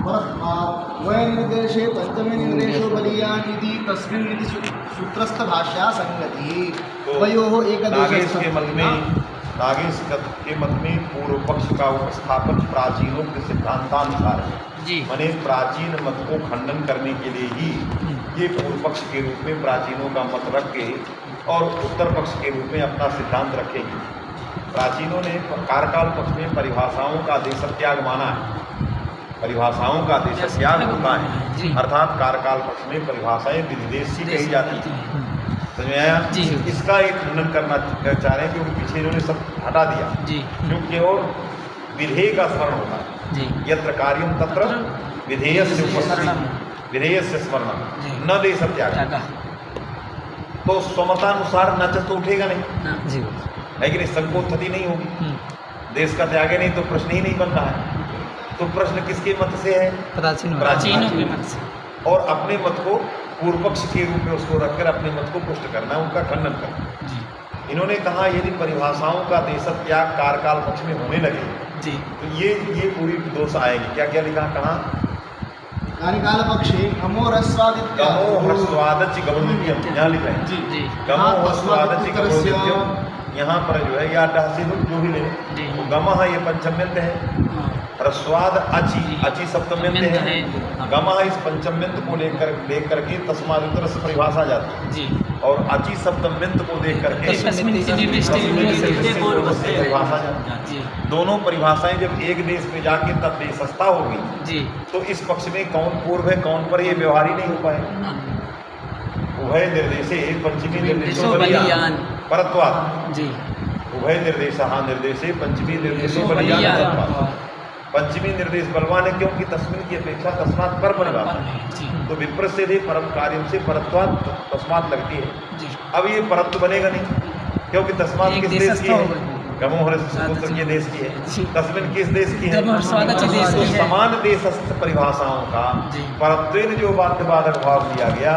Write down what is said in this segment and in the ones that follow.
वयनिर्देशे पंचमे निर्देशो बलीयान् इति तस्मिन् इति सूत्रस्थ भाष्या संगति वयोः नागेश के मत में पूर्व पक्ष का उपस्थापन प्राचीनों के सिद्धांतानुसार है। माने प्राचीन मत को खंडन करने के लिए ही ये पूर्व पक्ष के रूप में प्राचीनों का मत रख के और उत्तर पक्ष के रूप में अपना सिद्धांत रखेंगे। प्राचीनों ने कारकाल पक्ष में परिभाषाओं का देशत्याग माना है। परिभाषाओं का देशत्याग होता है, अर्थात कारकाल पक्ष में परिभाषाएं विधिदेशी कही जाती हैं। समझ में आया? इसका एक खंडन करना चाह रहे हैं क्योंकि पीछे इन्होंने सब हटा दिया, क्योंकि और विधेय का स्मरण होता है। यत्र कार्यम तत्र विधेयस्य उपस्थिति, विधेयस्य स्मरणम न देशत्याग। तो स्वमतानुसार न तो उठेगा नहीं, है कि नहीं? संकोत्थति नहीं होगी, देश का त्यागे नहीं तो प्रश्न ही नहीं बन रहा है। तो प्रश्न किसके मत से है? प्राचीनों के मत से। और अपने मत को पूर्व पक्ष के रूप में उसको रखकर अपने मत को पुष्ट करना, उनका खंडन करना। इन्होंने कहा यदि परिभाषाओं का देशत्याग कारकाल पक्ष में होने लगे तो ये पूरी दोष आएगी। क्या क्या लिखा? कहाँ? कारकाल पक्षे गमो ह्रस्वादच गमोनित्यम, यहाँ लिखा है गमो ह्रस्वादच गमोनित्यम। यहाँ पर जो है या से जो भी ले तो गम ये पंचम्यंत है, ह्रस्वाद अची सप्तम्यंत है। गम इस पंचम्यंत को लेकर के तस्मादुत्तर से परिभाषा जाती है, और अची सप्तम्यंत को देख करके परिभाषा जाती है। दोनों परिभाषाएं जब एक देश में जाके तब देशस्था होगी तो इस पक्ष में कौन पूर्व है कौन पर, ये व्यवहार ही नहीं हो पाए। उभय निर्देशे पंचमी निर्देशो बलीयान परत्वात्, उभय निर्देश निर्देशे पंचमी निर्देशो बलीयान परत्वात्। पंचमी निर्देश बलवान है क्योंकि तस्मिन की अपेक्षा तस्मात् पर परिभाषा, तो विप्र से भी परम कार्य से परत्वात् तस्मात् लगती है। अब ये परत्व बनेगा नहीं क्योंकि तस्मात् किस देश की है? गमोहृस्य के देश की है। तस्मिन किस देश की है? तो समान देशस्थ परिभाषाओं का परत्वेन जो बाध्यबाधक भाव दिया गया,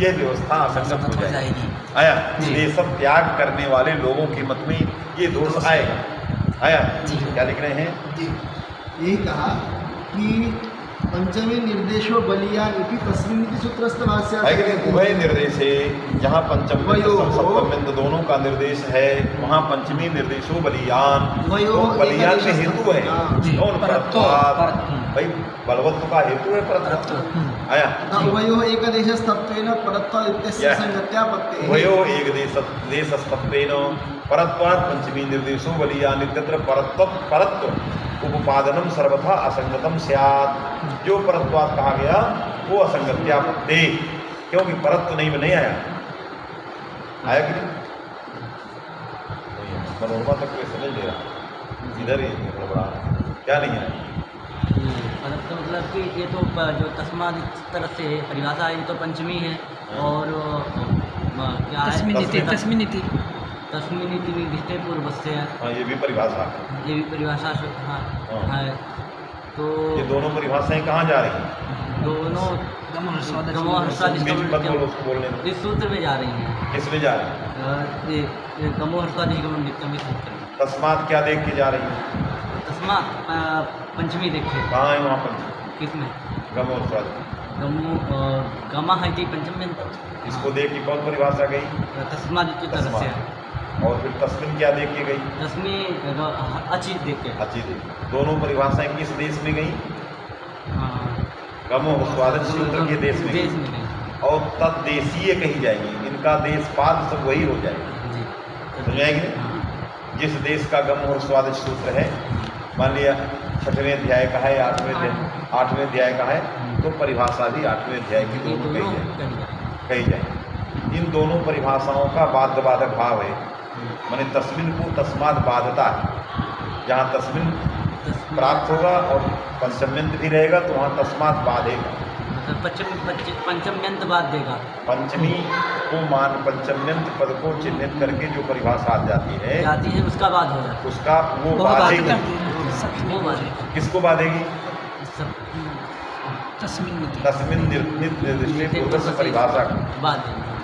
ये व्यवस्था असंगत हो जाएगी। आया? देशम त्याग करने वाले लोगों के मत में ये दोष आएगा। आया? क्या लिख रहे हैं? यही कहा कि पंचमी निर्देशो बलीयान इति तस्मिन् इति सूत्रस्थ भाष्या उभय निर्देशे, जहाँ पंचम सप्तम्यंत दोनों का निर्देश है वहाँ पंचमी निर्देशो बलीयान। तो बलीयान में हेतु है कौन? परत्वात्। भाई बलवत्व का हेतु है परत्व। आया? उभयोः एकदेशस्तत्वेन परत्वात् इत्यस्य संगत्यापत्तेः। उभयोः एकदेशस्तत्वेन परत्वात् पंचमी निर्देशो बलीयान इत्यत्र परत्व उपपादनम सर्वथा असंगतम स्यात्। जो परत्वात् कहा गया वो असंगत्यापत्ते, क्योंकि परत्व नहीं आया। आया कि नहीं? मनोरमा तक कोई समझ ले रहा, इधर ही गड़बड़ा क्या नहीं आया। परत्व मतलब कि ये तो जो तस्माद इस तरह से परिभाषा है, ये तो पंचमी है। और क्या है? तस्मिनिति निर्दिष्टे पूर्वस्य। हाँ, ये भी परिभाषा है। ये भी परिभाषा है। तो ये दोनों परिभाषाएं कहाँ जा रही हैं? दोनों इस सूत्र में जा रही हैं। किस में जा रही हैं? गमोहर्षादिगमन नित्यम इस सूत्र में। तस्मात क्या देख के जा रही है? तस्मात पंचमी देखे। कहाँ है वहाँ पंचमी? किसमें? गमोहर्षादि गमा है पंचमी। इसको देख के कौन परिभाषा गई? तस्माद तरह से। और फिर तस्मिन क्या देख के गई? तस्मिन अचित देख के। अचित। दोनों परिभाषाएं किस देश में गई? गमोहर्षादि सूत्र के देश में गई। और तद्देशीय कही जाएगी, इनका देश पाद सब वही हो जाएगा। समझ आएगी? जिस देश का गमोहर्षादि सूत्र है, मान लिया 6वें अध्याय का है, 8वें अध्याय का है, तो परिभाषा भी 8वें अध्याय की दोनों कही जाए। इन दोनों परिभाषाओं का बाध्य बाधक भाव है, माने तस्मिन को तस्माद बाधता है। जहाँ तस्मिन प्राप्त होगा और पंचम्यंत भी रहेगा तो वहाँ तस्माद बाधेगा, पंचम्यंत बाध देगा। पंचमी को पंचम्यंत पद को चिन्हित करके जो परिभाषा आ जाती है उसका बाध होगा, उसका वो बाधेगी। किसको बाधेगी? तस्मिन निर्दिष्ट परिभाषा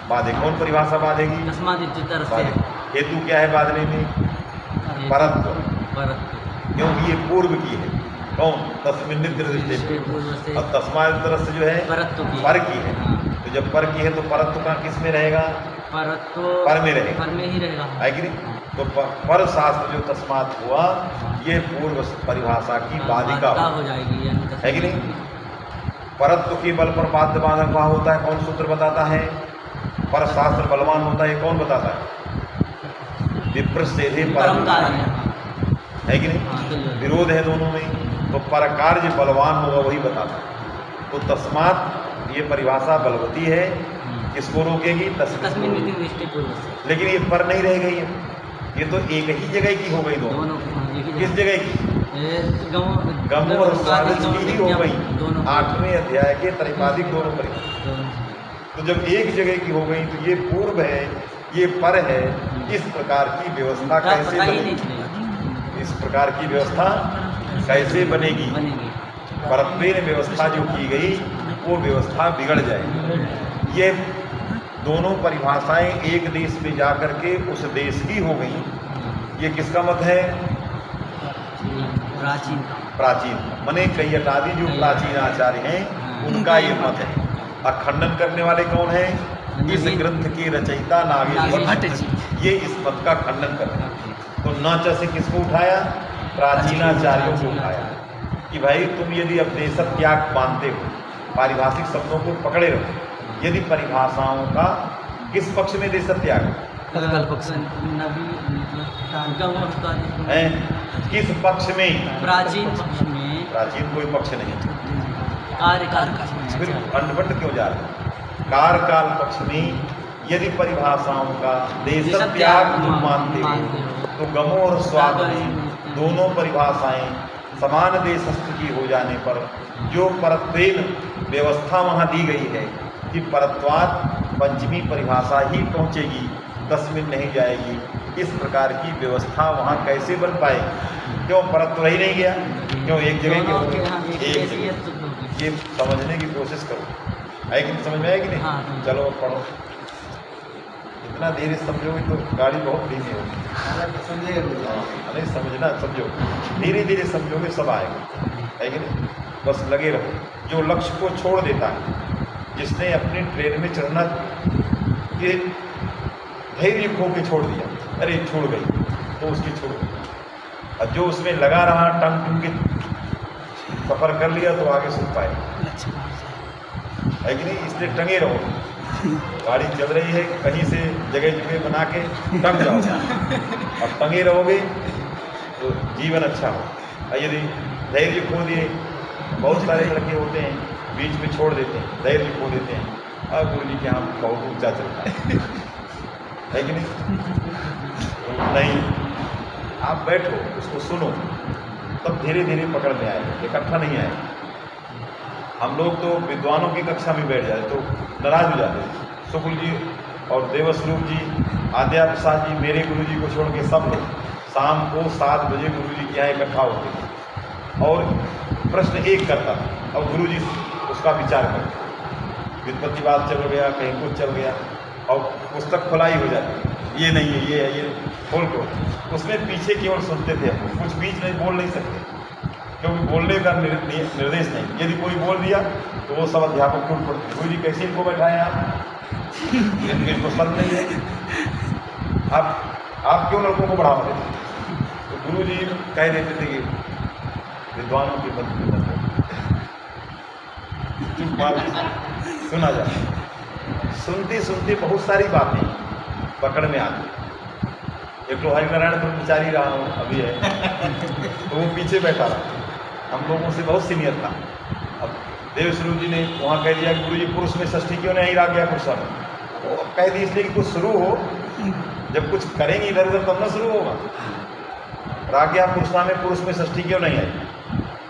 बाधे। कौन परिभाषा बाधेगी? हेतु क्या है बाधने में? परत्व, क्योंकि ये पूर्व की है। कौन? तस्मिन् दृष्टि पूर्व से। और तस्मात् तरह से जो है पर की है। तो जब पर की है तो परत्व का किस में रहेगा? पर में रहेगा, पर में ही रहेगा, है कि नहीं? तो पर शास्त्र जो तस्मात् हुआ, ये पूर्व परिभाषा की बाधिका हो जाएगी, है कि नहीं? परत्व के बल पर बाध्य बाधक वहाँ होता है, कौन सूत्र बताता है? पर शास्त्र बलवान होता है, कौन बताता है? विप्रसेधे परम है कि नहीं? विरोध है दोनों में, तो पर कार्य बलवान होगा वही बताता है। तो तस्मात् ये परिभाषा बलवती है, किसको रोकेगी? तस्मिन् दृष्टि पूर्व से। लेकिन ये पर नहीं रह गई है, ये तो एक ही जगह की हो गई दोनों। किस जगह की? गम और स्वादिष्ट की ही हो गई, 8वें अध्याय के त्रैपादिक दोनों पर। तो जब एक जगह की हो गई तो ये पूर्व है, ये पर है, इस प्रकार की व्यवस्था कैसे बनेगी? इस प्रकार की व्यवस्था कैसे बनेगी? परत्वेन व्यवस्था जो की गई वो व्यवस्था बिगड़ जाएगी। ये दोनों परिभाषाएं एक देश में जाकर के उस देश की हो गई। ये किसका मत है? प्राचीन माने कैयटादि जो प्राचीन आचार्य हैं उनका ये मत है। और खंडन करने वाले कौन है? इस ग्रंथ के रचयिता नागेश्वर भट्ट जी, ये इस मत का खंडन करते हैं। तो न से किसको उठाया? प्राचीनाचार्यों को उठाया कि भाई तुम यदि अपदेशक त्याग मानते हो, पारिभाषिक शब्दों को पकड़े रहो। यदि परिभाषाओं का किस पक्ष में देश त्याग है? किस पक्ष में? प्राचीन पक्ष में। प्राचीन कोई पक्ष नहीं, कार्यकाल फिर खंडवट क्यों जा रहे? कार्यकाल पक्ष में यदि परिभाषाओं का देश त्याग तुम मानते हो तो गमो और स्वाद दोनों परिभाषाएं समान देशस्थ की हो जाने पर जो परत्वेन व्यवस्था वहाँ दी गई है कि परत्वात् पंचमी परिभाषा ही पहुँचेगी, 10 नहीं जाएगी। इस प्रकार की व्यवस्था वहाँ कैसे बन पाएगी? क्यों परत्व ही नहीं गया? क्यों एक जगह के हो गए? एक जगह। ये समझने की कोशिश करो, है कि समझ में आएगी नहीं? चलो पढ़ो, इतना देर समझोगे तो गाड़ी बहुत धीमी होगी। नहीं समझना, समझो, धीरे धीरे समझोगे सब आएगा, है कि नहीं? बस लगे रहो। जो लक्ष्य को छोड़ देता है, जिसने अपनी ट्रेन में चढ़ना के धैर्य खो के छोड़ दिया, अरे छोड़ गई तो उसकी छोड़ गई। और जो उसमें लगा रहा, टंग टंग के सफ़र कर लिया तो आगे सुन पाए, है कि नहीं? इसलिए टंगे रहो। गाड़ी चल रही है, कहीं से जगह बना के टंग जाओ। अब टंगे रहोगे तो जीवन अच्छा हो। और यदि धैर्य खो दिए, बहुत सारे लड़के होते हैं बीच में छोड़ देते हैं, धैर्य खो देते हैं। अब गुरु जी के यहाँ बहुत ऊंचा चलता है कि नहीं? नहीं, आप बैठो, उसको सुनो, तब धीरे धीरे पकड़ में आएगा, इकट्ठा नहीं आएगा। हम लोग तो विद्वानों की कक्षा में बैठ जाते तो नाराज हो जाते। शुक्ल जी और देवस्वरूप जी, आद्या प्रसाद जी, मेरे गुरु जी को छोड़ के सब लोग शाम को 7 बजे गुरु जी के यहाँ इकट्ठा होते थे और प्रश्न एक करता था और गुरु जी उसका विचार करते। व्युत्पत्तिवाद चल गया, कहीं कुछ चल गया और पुस्तक खुलाई हो जाती, ये नहीं है, ये है, ये खोल को उसमें पीछे की ओर सुनते थे। हम कुछ बीच नहीं बोल नहीं सकते क्योंकि बोलने का निर्देश नहीं। यदि कोई बोल दिया तो वो सब अध्यापक टूट पड़ते। गुरु जी कैसे इनको बैठाएं आप? इनको पसंद नहीं है, आप क्यों लड़कों को बढ़ावा देते? तो गुरु जी कह देते थे कि विद्वानों के मत चुप मार सुना जाए। सुनते सुनते बहुत सारी बातें पकड़ में आती। एक तो हरिनारायण ब्रह्मचारी रहा हूँ अभी है तो वो पीछे बैठा रहा, हम लोगों से बहुत सीनियर था। अब देवस्वरूप जी ने वहाँ कह दिया गुरु जी पुरुष में षष्ठी क्यों नहीं आ गया पुरुषा में? वो कह दी इसलिए कि कुछ शुरू हो, जब कुछ करेंगे इधर उधर तब ना शुरू होगा। राग्या पुरुषा में पुरुष में षष्ठी क्यों नहीं आई?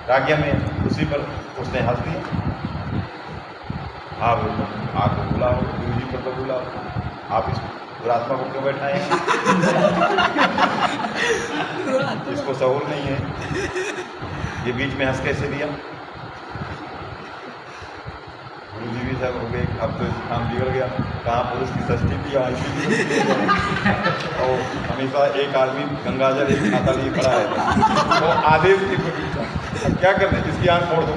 राग्या में उसी पर उसने हंस दिया। आप बुलाओ गुरु जी पर तो बुलाओ, आप इस दुरात्मा को क्यों बैठाएं? इसको सहूर नहीं है, ये बीच में हंस कैसे दिया? गुरु जी भी सब हो गए, अब तो काम बिगड़ गया। कहाँ पुरुष की षष्ठी थी और हमेशा एक आदमी गंगाजल एक खाता लिए खड़ा है तो आदेश की क्या करते, जिसकी आंख फोड़ दो,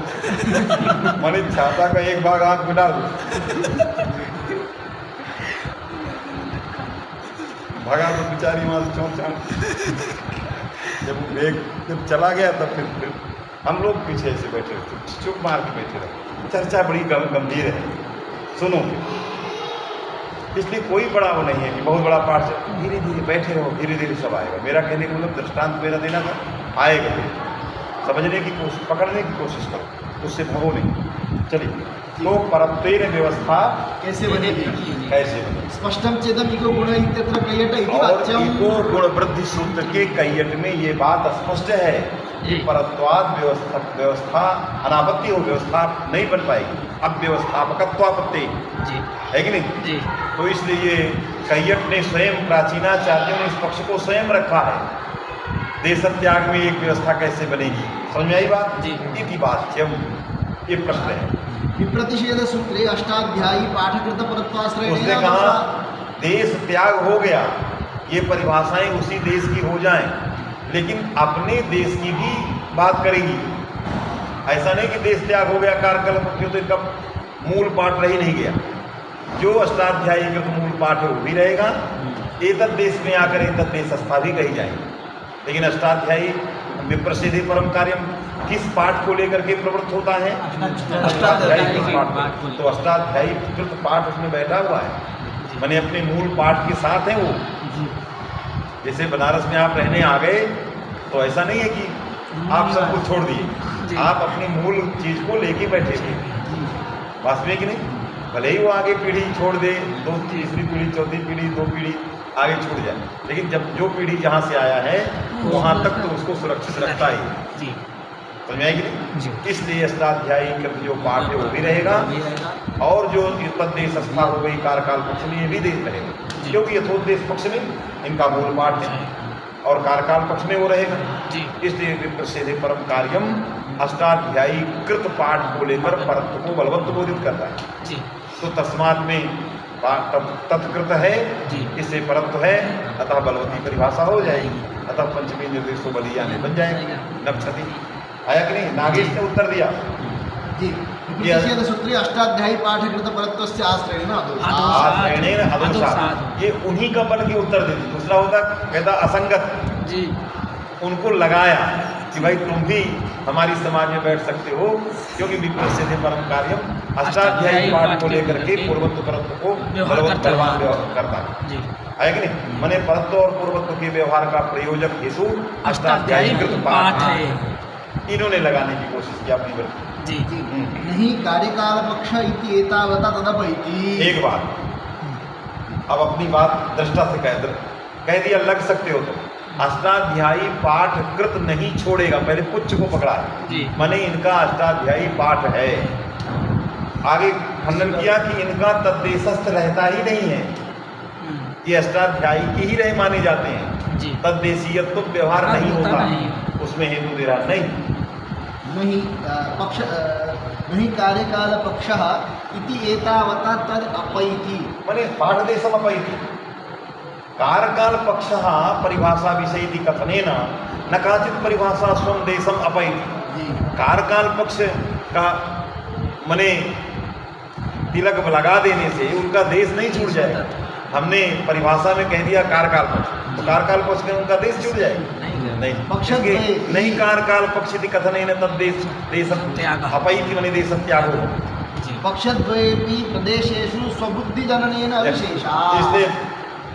माने छाता का एक भाग आंख में डाल दो, भगा तो बेचारी वहाँ से चौंक चाँक। जब चला गया तब फिर हम लोग पीछे से बैठे रहे, चुप मार के बैठे रहे। चर्चा बड़ी गंभीर है, सुनो। इसलिए कोई बड़ा वो नहीं है कि बहुत बड़ा पाठ, धीरे धीरे बैठे रहो, धीरे धीरे सब आएगा। मेरा कहने का मतलब दृष्टांत मेरा देना था, आएगा समझने की कोशिश, पकड़ने की कोशिश करो, उससे भगो नहीं। चलिए, तो परत्वेन व्यवस्था कैसे बनेगी? कैसे बनेगी? स्पष्टम चेदम इको गुण इत्यत्र कैयट इति और वाच्यम। इको गुण वृद्धि सूत्र के कैयट में ये बात स्पष्ट है कि परत्वाद व्यवस्था अनापत्ति हो, व्यवस्था नहीं बन पाएगी। अब व्यवस्थापकत्वापत्ति है कि नहीं जी। तो इसलिए ये कैयट ने स्वयं, प्राचीनाचार्यों ने इस पक्ष को स्वयं रखा है। देश त्याग में एक व्यवस्था कैसे बनेगी, समझ में आई बात जी। इति वाच्यम, ये प्रश्न है। विप्रतिषेध सूत्रे अष्टाध्यायी पाठकृत परत्वाश्रय। उसने कहा देश त्याग हो गया, ये परिभाषाएं उसी देश की हो जाएं, लेकिन अपने देश की भी बात करेगी। ऐसा नहीं कि देश त्याग हो गया कारकल पक्षियों, तो इनका मूल पाठ रह ही नहीं गया। जो अष्टाध्यायी का तो मूल पाठ है वो भी रहेगा, एतद देश में आकर एतद देशस्था भी कही जाएगी। लेकिन अष्टाध्यायी विप्रसिद्धि परम कार्यम किस पाठ को लेकर के प्रवृत्त होता है? अष्टाध्यायी पाठ। तो अष्टाध्यायी कृत पाठ उसमें बैठा हुआ है, माने अपने मूल पाठ के साथ है वो। जैसे बनारस में आप रहने आ गए तो ऐसा नहीं है कि आप सब कुछ छोड़ दिए, आप अपनी मूल चीज को लेके बैठे थे, वास्तविक नहीं। भले ही वो आगे पीढ़ी छोड़ दे, दो तीसरी पीढ़ी, चौथी पीढ़ी, दो पीढ़ी आगे छूट जाए, लेकिन जब जो पीढ़ी जहाँ से आया है वहाँ तक तो उसको सुरक्षित रखता ही, समझ में आएगी नहीं। इसलिए अष्टाध्यायी कृत जो पाठ है वो भी रहेगा, और जो तद्देशस्था हो गई कारकाल पक्ष में ये भी देश रहेगा, क्योंकि यथोपदेश पक्ष में इनका मूल पाठ है और कारकाल पक्ष में वो रहेगा। इसलिए विप्रसिद्धि परम कार्यम अष्टाध्यायी कृत पाठ को लेकर परत्व को बलवत्त बोधित करता है। तो तस्मात् में तत्कृत है, इससे परत्व है, अतः बलवती परिभाषा हो जाएगी, अतः पंचमी निर्देशों बलियाने बन जाएगी। नक्षति आया कि नहीं? नागेश ने उत्तर दिया जी। सूत्री अष्टाध्यायी पाठकृत परत्वस्य आश्रयेण अदोषात्, ये उन्हीं का बल के उत्तर देती। दूसरा होता कहता असंगत जी, उनको लगाया कि भाई तुम भी हमारी समाज में बैठ सकते हो, क्योंकि विप्रसिद्धि परम कार्यम अष्टाध्यायी पाठ को लेकर के पूर्वत्व परत्व को बलवान करता है, है कि नहीं? माने परत्व और पूर्वत्व के व्यवहार का प्रयोजक हेतु अष्टाध्यायी कृत पाठ है, इन्होंने लगाने की कोशिश की अपनी वृत्ति जी। नहीं कार्यकाल पक्ष इति एतावता तदपैति। एक बात अब अपनी बात दृष्टा से कह दिया, लग सकते हो तो अष्टाध्यायी पाठ कृत नहीं छोड़ेगा, पहले पुच्छ को पकड़ा है, माने इनका अष्टाध्यायी पाठ है। आगे खंडन किया कि इनका तद्देशस्थ रहता ही नहीं है, ये अष्टाध्यायी के ही रहे माने जाते हैं, तद्देशीयत तो व्यवहार नहीं होता, उसमें हेतु दे रहा नहीं पक्ष नहीं कार्यकाल पक्ष इति एतावता तद अपैति, माने पाठ देशम अपैति। कारकाल पक्ष परिभाषा विषय कथनेन न काचित परिभाषा स्वं देशम अपैति। कारकाल पक्ष का मने तिलक लगा देने से उनका देश नहीं छूट जाएगा। हमने परिभाषा में कह दिया कारकाल पक्ष, तो कारकाल पक्ष में उनका देश छूट जाएगा नहीं, पक्ष नहीं कारकाल पक्ष कथनेन तद्देश देशम अपैति माने देश त्यागो। पक्षद्वयेपि प्रदेशेषु स्वबुद्धि जननेन अविशेषाः। इसलिए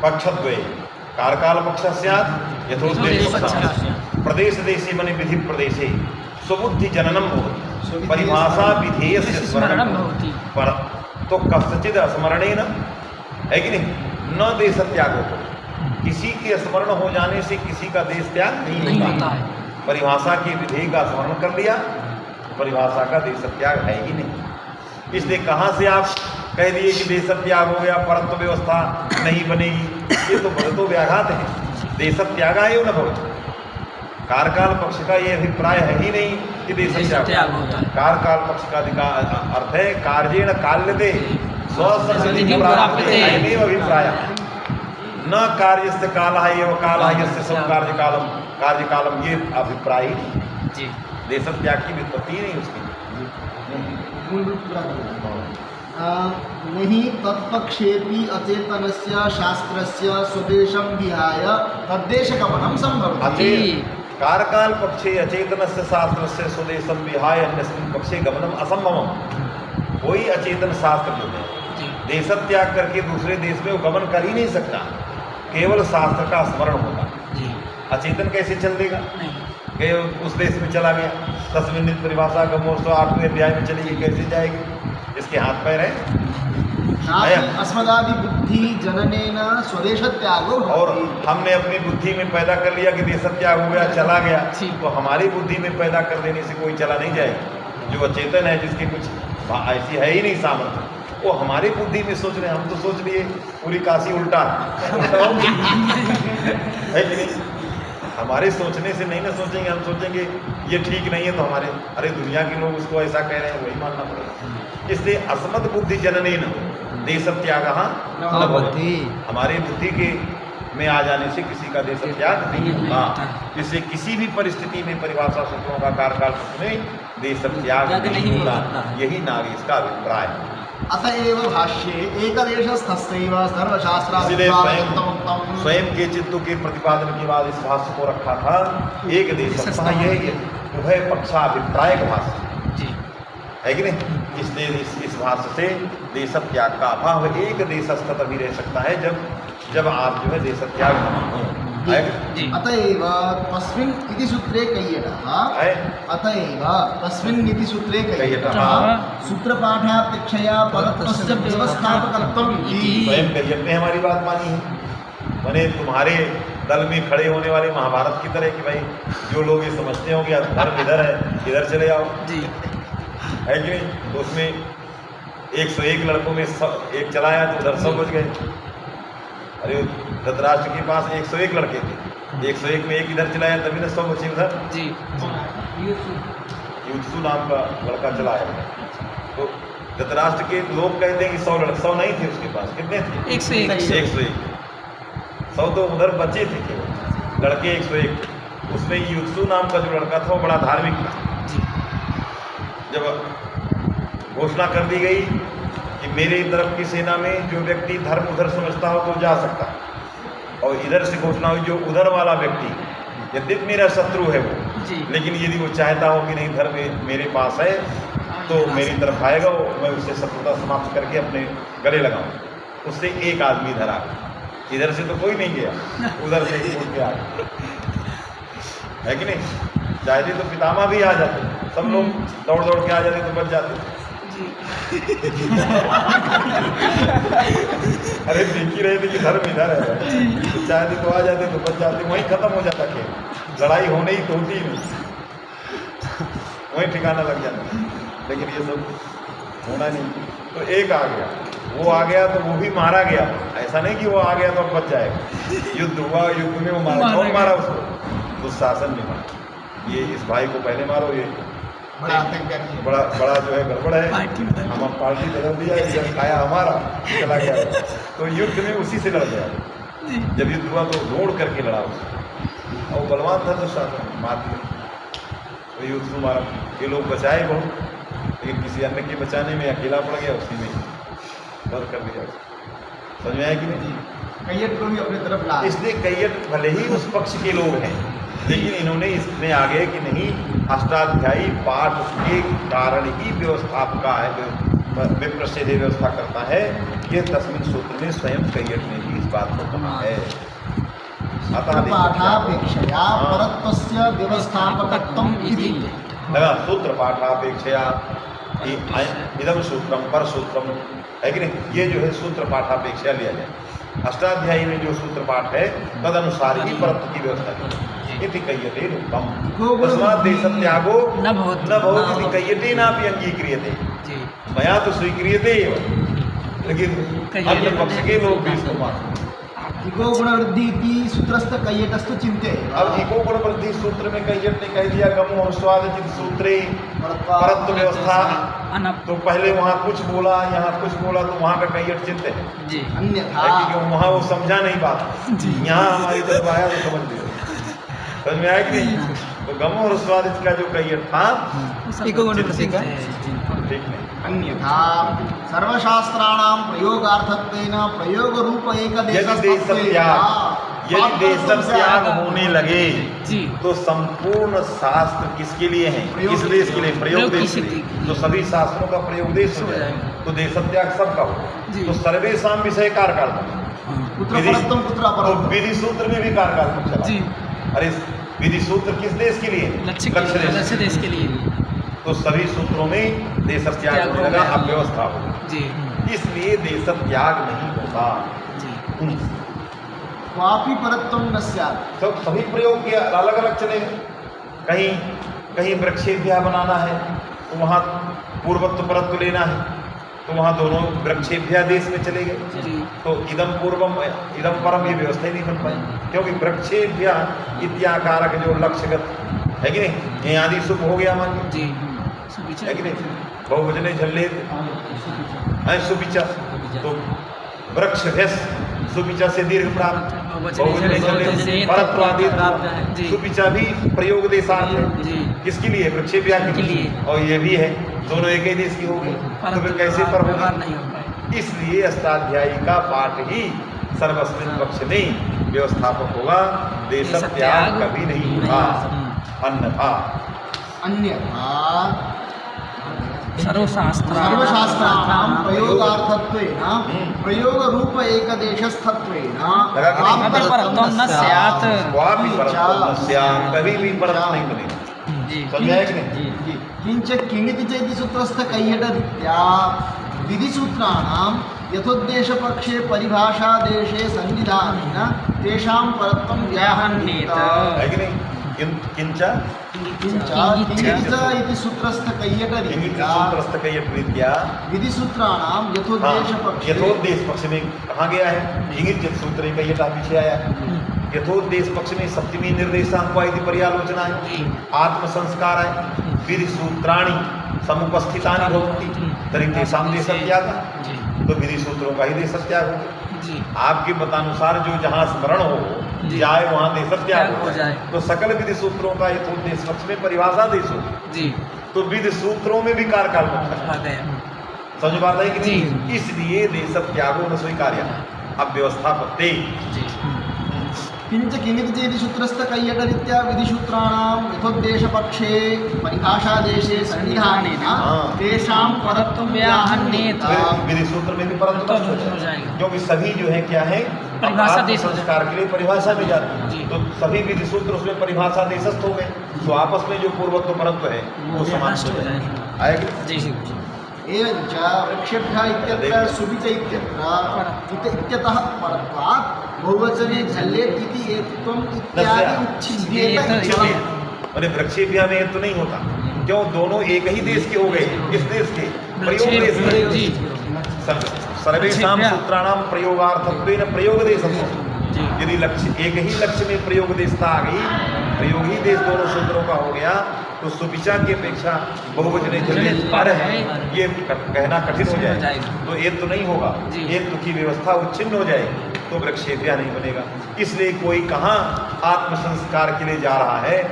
पक्षद्वये कारकाल पक्ष स्यात् यथोद्देश प्रदेश देशे माने विधि प्रदेशे स्वबुद्धि जननम भवति, परिभाषा विधेयस्य स्मरणम भवति, पर तो कस्यचित् स्मरणेन, है कि नहीं, न देश त्याग हो। किसी के स्मरण हो जाने से किसी का देश त्याग नहीं होता है। परिभाषा के विधेय का स्मरण कर लिया, परिभाषा का देश त्याग है ही नहीं। इसलिए कहाँ से आप कह दिए कि देश त्याग हो गया, परत्व व्यवस्था नहीं बनेगी, ये तो भगतो व्याघात है। देश त्याग है न भगत, कारकाल पक्ष का ये अभिप्राय है ही नहीं कि देश त्याग होता है। कारकाल पक्ष का अर्थ है कार्येण काल्यते स्वसंसिद्धि अभिप्राय, न कार्यस्य काल है एवं काल है सब कार्यकालम, कार्यकालम, ये अभिप्राय ही नहीं। देश त्याग की व्युत्पत्ति ही नहीं उसकी। नहीं तत्पक्षेपि अचेतनस्य शास्त्रस्य स्वदेशं विहाय तद्देशगमनं संभवति। कारकाल पक्षे अचेतनस्य शास्त्रस्य स्वदेशं विहाय अन्यस्मिन् पक्षे गमनम असंभवम। कोई अचेतन शास्त्र जो है देश त्याग करके दूसरे देश में वो गमन कर ही नहीं सकता, केवल शास्त्र का स्मरण होगा। अचेतन कैसे चल देगा? उस देश में चला गया, 10वीं नित्य परिभाषा का मोर्चा 8वें अध्याय में चली गई, कैसे जाएगी? इसके हाथ पैर है। अस्मदादि बुद्धि जननेन स्वदेश त्यागो। और हमने अपनी बुद्धि में पैदा कर लिया कि देश त्याग हो गया, चला गया, तो हमारी बुद्धि में पैदा कर देने से कोई चला नहीं जाएगा। जो अचेतन है, जिसकी कुछ ऐसी है ही नहीं सामर्थ्य, वो हमारी बुद्धि में सोच रहे हैं। हम तो सोच लिए पूरी काशी उल्टा है कि नहीं? हमारे सोचने से नहीं ना सोचेंगे, हम सोचेंगे ये ठीक नहीं है तो हमारे, अरे दुनिया के लोग उसको ऐसा कह रहे हैं, वही मानना पड़ेगा। इसलिए अस्मद बुद्धि जननेन देश त्याग न भवति। हमारी बुद्धि के में आ जाने से किसी का देश त्याग नहीं होता। इससे किसी भी परिस्थिति में परिभाषा सूत्रों का कारकाल में देश त्याग नहीं होता। यही नाग इसका अभिप्राय है। अतएव भाष्ये एकदेशस्थस्यैव सर्वशास्त्रार्थं स्वयं के चित्तों के प्रतिपादन के बाद इस भाष्य को रखा था एक देशस्थः। ये उभय पक्षाभिप्राय का भाष्य है कि नहीं? इसलिए इस भाष्य से देश त्याग का अभाव एक देशस्थ तभी रह सकता है जब आप जो है देश त्याग हो। अतएव तस्मिन् इति सूत्रे कैयटः अतएव तस्मिन् इति सूत्रे कैयटः सूत्रपाठापेक्षया परत्वस्य व्यवस्थापकत्वम् इति। स्वयं कैयट ने हमारी बात मानी है। मैंने तुम्हारे दल में खड़े होने वाले महाभारत की तरह कि भाई जो लोग ये समझते हो कि धर्म इधर है, इधर चले जाओ, है कि नहीं? तो उसमें 101 लड़कों में एक चलाया तो उधर सब बच गए। अरे धृतराष्ट्र के पास 101 लड़के थे, 101 में एक इधर चलाया तभी ना 100 बचे उधर। युत्सु नाम का लड़का चलाया। तो धृतराष्ट्र के लोग कहते हैं कि 100 लड़के, 100 नहीं थे उसके पास, कितने थे? 101। 100 तो उधर बचे थे केवल लड़के 101। उसमें युत्सु नाम का जो लड़का था वो बड़ा धार्मिक था। जब घोषणा कर दी गई कि मेरे तरफ की सेना में जो व्यक्ति धर्म उधर समझता हो तो जा सकता है, और इधर से घोषणा हुई जो उधर वाला व्यक्ति यद्यपि मेरा शत्रु है वो, लेकिन यदि वो चाहता हो कि नहीं धर्म मेरे पास है तो मेरी तरफ आएगा, मैं उससे शत्रुता समाप्त करके अपने गले लगाऊं। उससे एक आदमी इधर आ गया, इधर से तो कोई नहीं गया, उधर से ही उठ के आ गया, है कि नहीं? चाहते तो पितामह भी आ जाते, सब लोग दौड़ दौड़ के आ जाते तो बच जाते। अरे देख ही रहे थे कि धर्म इधर है, तो चाहते तो आ जाते तो बच जाते, वहीं खत्म हो जाता खेल। लड़ाई होने ही तो होती ही नहीं, वहीं ठिकाना लग जाता। लेकिन ये सब होना नहीं। तो एक आ गया, वो आ गया तो वो भी मारा गया। ऐसा नहीं कि वो आ गया तो बच जाएगा। युद्ध हुआ, युद्ध में वो मारा, कौन मारा उसको? दुशासन ने मारा। ये इस भाई को पहले मारो, ये बड़ा जो है गड़बड़ है, हम पार्टी बदल दिया, इधर खाया हमारा, चला गया। तो युद्ध में उसी से लड़ गया। जब युद्ध हुआ तो दौड़ करके लड़ा उससे, और वो बलवान था दुशासन, मार दिया। तो युद्ध को मारा, ये लोग बचाए बहुत, लेकिन किसी अन्य के बचाने में अकेला पड़ गया, उसी में बंद कर दिया। समझ में आया कि नहीं? कैयट को भी अपनी तरफ ला। इसलिए कैयट भले ही उस पक्ष के लोग हैं, लेकिन इन्होंने इसमें आगे कि नहीं, अष्टाध्यायी पाठ के कारण ही व्यवस्थापका है, विप्रच्छेद व्यवस्था करता है। ये तस्मिन् सूत्र में स्वयं कैयट ने भी इस बात को कहा है। पाठापेक्षया परत्वस्य व्यवस्थापकत्वम् इति। लगा सूत्र पाठापेक्षया इदम सूत्रम पर सूत्रम, है कि नहीं? ये जो है सूत्र पाठापेक्षा लिया जाए। अष्टाध्यायी में जो सूत्र पाठ है तद अनुसार ही परत्व की व्यवस्था की। इति कैयते रूपम तस्मात् देश त्यागो न भवति कैयते नापि अंगीक्रियते। मया तो स्वीक्रियते एव, लेकिन अन्य पक्ष के लोग भी इसको मानते। इको गुण वृद्धि इति सूत्रस्थ कैयटस्तु चिंते। अब इको गुण वृद्धि सूत्र में कैयट ने कह दिया गम और स्वादित सूत्रे परत्व व्यवस्था। तो पहले वहाँ कुछ बोला, यहाँ कुछ बोला, तो वहाँ का कैयट चिंते है अन्यथा, क्योंकि वहाँ वो समझा नहीं बात, यहाँ हमारी तरफ आया तो समझ लिया। समझ में आया कि नहीं? तो गम और स्वाद इसका जो कही था एको गुण प्रतीक है। ठीक नहीं। अन्यथा सर्वशास्त्राणां प्रयोगार्थत्वेन प्रयोग रूप एक यदि देश त्याग होने लगे तो संपूर्ण शास्त्र किसके लिए हैं? किस देश के लिए? प्रयोग देश के लिए। तो सभी शास्त्रों का प्रयोग देश हो जाए तो देश त्याग सबका हो। तो सर्वेषां विषय कारकाल तो विधि सूत्र में भी कारकाल चला। अरे विधि सूत्र किस देश के लिए? लक्ष्य देश के लिए। तो सभी सूत्रों में देश त्याग होने लगा, अव्यवस्था हो। इसलिए देश त्याग नहीं होता। वापी परत्वं न स्यात्। तो सभी प्रयोग किया, अलग अलग चले। कहीं कहीं वृक्षेभ्या बनाना है तो वहाँ पूर्वत्व परत्व लेना है तो वहाँ दोनों वृक्षेभ्या देश में चले गए। तो इदम पूर्वम इदम परम ये व्यवस्था ही नहीं बन पाई, क्योंकि वृक्षेभ्या इत्याकारक जो लक्ष्यगत है कि नहीं, ये आदि शुभ हो गया मान है कि नहीं। बहुवचने झल्ले सुविचा तो वृक्ष भेष सुविचा से दीर्घ प्राप्त, बहुवचने झल्ले परत्वादि सुविचा भी प्रयोग देशार्थ है। किसके लिए? वृक्षेभ्या के लिए। और ये भी है, दोनों एक ही देश की हो गई तो फिर कैसे पर होगा? इसलिए अष्टाध्यायी का पाठ ही सर्वस्मिन् पक्ष में व्यवस्थापक होगा, देश त्याग कभी नहीं होगा। अन्यथा सर्वशास्त्राणां प्रयोगार्थत्वेन प्रयोग रूप एकदेशस्थत्वेन वापि परत्वं न स्यात्। कभी भी परत्व नहीं बनेगा। समझाया कि नहीं? किंच किङिति चेति सूत्रस्थ कैयटरीत्या विधिसूत्राणां यथोद्देश पक्षे परिभाषा देशे संविधानेन तेषां परत्वं व्याहन्येत। है कि नहीं? किंच इति सूत्रस्थ कैयटरीत्या विधिसूत्राणां यथोद्देश पक्ष में कहाँ गया है? इंगित सूत्र कैयटा पीछे आया। यथोद्देश पक्ष में सप्तमी निर्देशांक पर्यालोचना है, आत्म संस्कार है, विधि सूत्राणि समुपस्थितानि भवन्ति तर्हि तेषां देशत्यागः। तो विधि सूत्रों का ही देशत्याग होगा। आपके मतानुसार जो जहाँ स्मरण हो जाए वहाँ देशत्याग हो जाए। तो सकल विधि सूत्रों का यथोद्देश पक्ष में परिभाषा देश हो तो विधि सूत्रों में भी कारकाल समझ बात है कि नहीं? इसलिए देशत्यागो न स्वीकार्य अव्यवस्था पत्ते। किंच किङिति चेति सूत्रस्थ कैयटरीत्या विधिसूत्राणां यथोद्देश पक्षे परिभाषा देशे संविधानेन तेषां परत्वं व्याहन्येत। विधि सूत्र में भी परत्व हो जाएगा, क्योंकि सभी जो है क्या है परिभाषा देश संस्कार के लिए परिभाषा में जाती है। तो सभी विधि सूत्र उसमें परिभाषा देशस्थ हो गए तो आपस में जो पूर्वत्व परत्व है वो समान हो जाएगा। आएगा एवञ्च वृक्षेभ्यः इत्यत्र सुविच इत्यतः परत्वात् बहुवचने झल्लेत् इति एत्वम् इत्यादि उच्छिद्येत। अरे वृक्षेभ्यः में तो नहीं होता, क्यों? दोनों एक ही देश के हो गए। किस देश के? प्रयोग देश। सर्वेषां सूत्राणां प्रयोगार्थत्वेन प्रयोग देशः। यदि लक्ष्य एक ही लक्ष्य में प्रयोग देशता आ गई, प्रयोग ही देश दोनों सूत्रों का हो गया तो सुविचा की अपेक्षा बहुवचने पर है ये कहना कठिन हो जाए। तो एक तो नहीं होगा, एक तो की व्यवस्था उच्छिन्न हो जाएगी तो वृक्षेभ्या नहीं बनेगा। इसलिए कोई कहाँ आत्म संस्कार के लिए जा रहा है,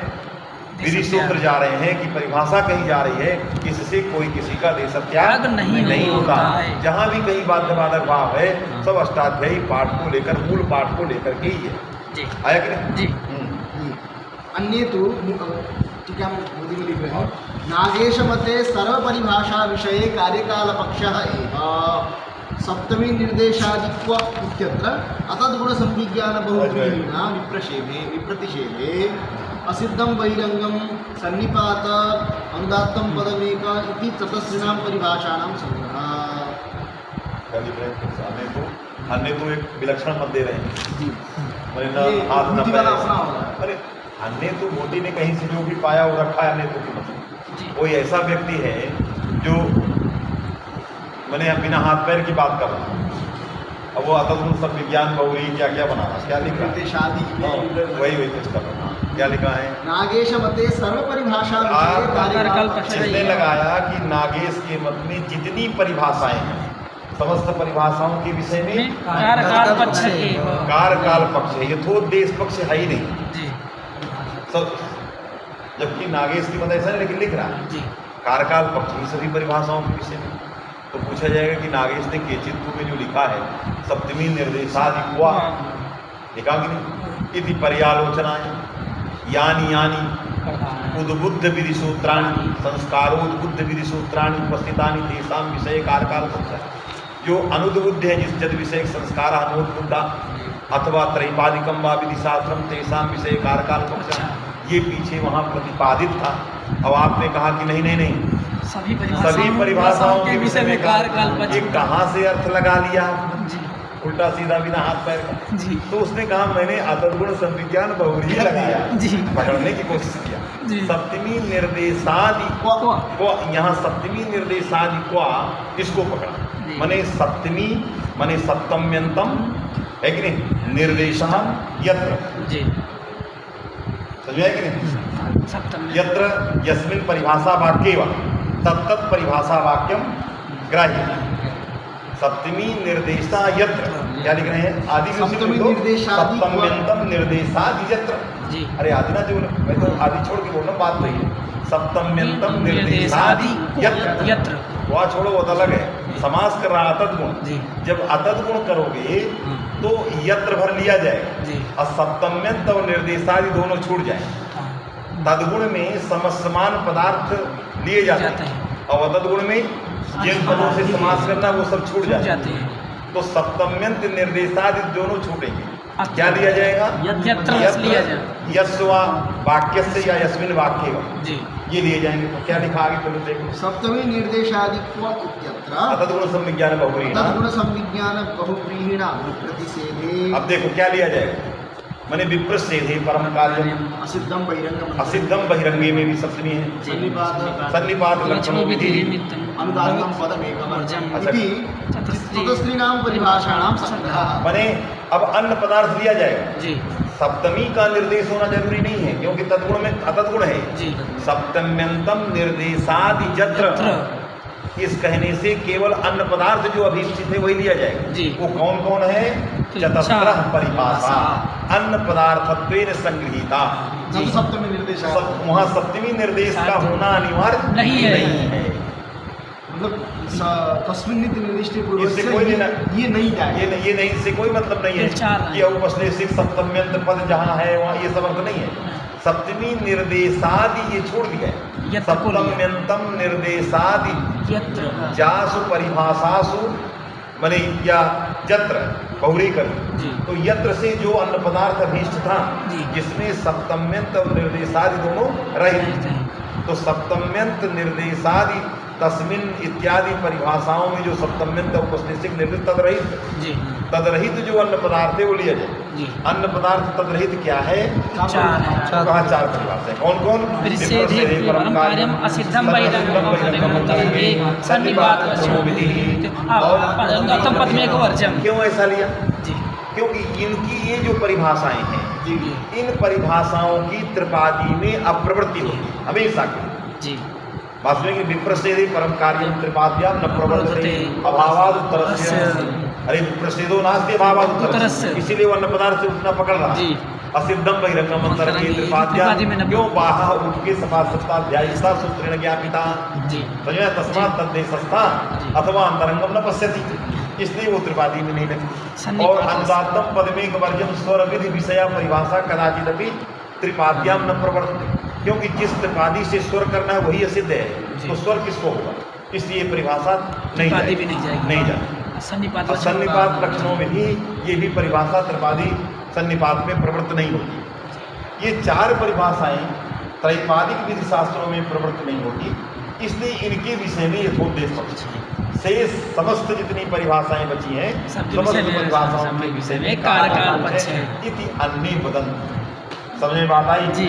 विधि सूत्र जा रहे हैं कि परिभाषा कही जा रही है, इससे कोई किसी का देशत्याग नहीं होता। जहाँ भी कहीं बाध्य बाधक भाव है सब अष्टाध्यायी पाठ को लेकर, मूल पाठ को लेकर के ही है। आया कि नहीं? अन्य तो ठीक है, मोदी में लिख रहे हैं नागेश मते सर्व परिभाषा विषय कार्यकाल पक्षः एव सप्तमी निर्देशादित्व इत्यत्र अतद्गुण संविज्ञान बहुत्वेन विप्रतिषेधे असिद्धं बहिरंगं सन्निपात अनुदात्तं पदमेक इति चतुर्णां परिभाषाणां संग्रह। अन्य तो एक विलक्षण मत दे रहे हैं। अरे अन्य तो मोदी ने कहीं से जो भी पाया वो रखा है। अन्य तो की मतलब कोई ऐसा व्यक्ति है जो मैंने बिना हाथ पैर की बात कर रहा हूँ, अब वो अतः सब विज्ञान बहुरी क्या क्या बना रहा है, क्या लिख रहा है? शादी वही कुछ कर रहा है। क्या लिखा है? नागेश मते सर्व परिभाषा जिसने लगाया कि नागेश के मत में जितनी परिभाषाएं हैं समस्त परिभाषाओं के विषय में कारकाल पक्ष है, यथोद्देश पक्ष है ही नहीं। जबकि नागेश की मतलब ऐसा नहीं, लेकिन लिख रहा है जी। कारकाल पक्ष ही सभी परिभाषाओं के विषय में। तो पूछा जाएगा कि नागेश ने केचित्तु में जो लिखा है सप्तमी निर्देशादि क्वा, लिखा कि नहीं, इति पर्यालोचनाएं यानी यानी उद्बुद्ध विधि सूत्राणि संस्कारोद्बुद्ध विधि सूत्राणि उपस्थितानि तेषां विषय कारकाल पक्ष। जो अनुद्बुद्ध है, जिस जद विषय संस्कार अनुद्बुद्धा अथवा त्रैपादिकम वा विधि शास्त्रम तेषां विषय कारकाल पक्ष, ये पीछे वहाँ प्रतिपादित था। अब आपने कहा कि नहीं नहीं नहीं, सभी परिभाषाओं के विषय में कारकाल पक्ष। ये कहाँ से अर्थ लगा लिया जी उल्टा सीधा बिना हाथ पैर का? जी तो उसने कहा मैंने अतर्गुण संविज्ञान बहुरी लगाया, जी। पकड़ने की कोशिश किया। जी। सप्तमी निर्देशादि को, यहाँ सप्तमी निर्देशादि को इसको पकड़ा, माने सप्तमी माने सप्तम्यंतम है कि नहीं, निर्देशम यत्र, जी समझ में है कि नहीं, सप्तमी यत्र यस्मिन् परिभाषा वाक्ये वा तत्तत् परिभाषा वाक्यम ग्राह्य। सप्तमी निर्देशा यत्र, क्या लिख रहे हैं, आदि में सप्तमी निर्देशादि सप्तम्यंतम निर्देशादि यत्र। जी। अरे आदि ना, जो मैं तो आदि छोड़ के बोलना, बात नहीं है। सप्तम्यंतम निर्देशादि यत्र, वह छोड़ो, वो तो अलग है। समास कर रहा अतत गुण, जब अतत गुण करोगे तो यत्र भर लिया जाएगा और सप्तम्यंत और निर्देशादि दोनों छूट जाए। तदगुण में समसमान पदार्थ लिए जाते हैं और अतत गुण में जिन पदों से समास करना वो सब छूट जाते हैं। तो सप्तम्यंत निर्देशादि दोनों छूटेंगे। क्या लिया जाएगा, यस्वा वाक्य से या यस्मिन वाक्य वा, ये लिए जाएंगे। तो क्या लिखा आगे चलो देखो, सप्तमी निर्देशादि क्व इत्यत्र अतद्गुण संविज्ञान बहुव्रीहिण, तद्गुण संविज्ञान बहुव्रीहिण प्रतिषेधे। अब देखो क्या लिया जाएगा, माने विप्रसेधे परम कार्य असिद्धम बहिरंगम, असिद्धम बहिरंगे में भी सप्तमी है। सन्निपात लक्षणों विधि अनुदात्तम पदमेकम इति चतुस्त्रीणां परिभाषाणां संग्रहः। माने अब अन्य पदार्थ लिया जाएगा। सप्तमी का निर्देश होना जरूरी नहीं है, क्योंकि तद्गुण में अतद्गुण है। सप्तम्यंतम निर्देशादि यत्र, इस कहने से केवल अन्य पदार्थ जो अभीष्टित है वही लिया जाएगा। वो कौन कौन है, चतस्रः परिभाषा अन्य पदार्थत्वेन संगृहीता। सप्तमी निर्देश, वहाँ सप्तमी निर्देश का होना अनिवार्य नहीं है। मतलब तस्मिन् निर्दिष्टे इससे कोई लेना, ये नहीं जाए, ये नहीं, इससे कोई मतलब नहीं है कि औपश्लेषिक सप्तम्यंत पद जहाँ है वहाँ ये सब अर्थ नहीं है। सप्तमी निर्देशादि ये छोड़ दिया है। सप्तम्यंतम निर्देशादि जासु परिभाषासु माने या यत्र बहुरी कर, तो यत्र से जो अन्य पदार्थ अभीष्ट था जिसमें सप्तम्यंत और निर्देशादि दोनों रहित, तो सप्तम्यंत निर्देशादि तस्मिन इत्यादि परिभाषाओं में जो सप्तम्यंत उपस्थित निर्देश तदरहित जो अन्य पदार्थ है वो लिया जाए। अन्य पदार्थ तदरहित क्या है, कहा चार परिभाषा, कौन कौन, क्यों ऐसा लिया, क्योंकि इनकी ये जो परिभाषाएं हैं, इन परिभाषाओं की त्रिपादी में अप्रवृत्ति होगी हमेशा की। वास्तविक विप्रसेदे परम कार्यम त्रिपाद्याम न प्रवर्तते अभावाद उत्तरस्य, अरे विप्रसेदो नास्ति अभावाद उत्तरस्य, इसीलिए वो अन्य पदार्थ से उठना पकड़ रहा। असिद्धम बहिरंगम अंतरंगे त्रिपाद्याम, क्यों बाहा उठके सपासत्ताध्यायिता सूत्रेण ज्ञापिता, समझे, तस्मात् तद्देशस्था अथवा अंतरंगम न पश्यति, इसलिए वो त्रिपादी में नहीं लगती। और अनुदात्तम पदमेक वर्जम स्वर विधि विषया परिभाषा कदाचिदपि त्रिपाद्याम न प्रवर्तते, क्योंकि जिस त्रिपादी से स्वर करना है वही असिद्ध है, तो स्वर किसको होगा, इसलिए परिभाषा नहीं जाती। सन्निपात लक्षणों में भी ये भी परिभाषा त्रिपादी सन्निपात में प्रवृत्त नहीं होती। ये चार परिभाषाएं त्रैपादिक विधि शास्त्रों में प्रवृत्त नहीं होती, इसलिए इनके विषय में यथोपदेश पक्ष से समस्त जितनी परिभाषाएं बची हैं समस्त परिभाषाओं के विषय में कारकाल पक्ष है। इति अन्य वदन्ति, समझ में बात आई जी।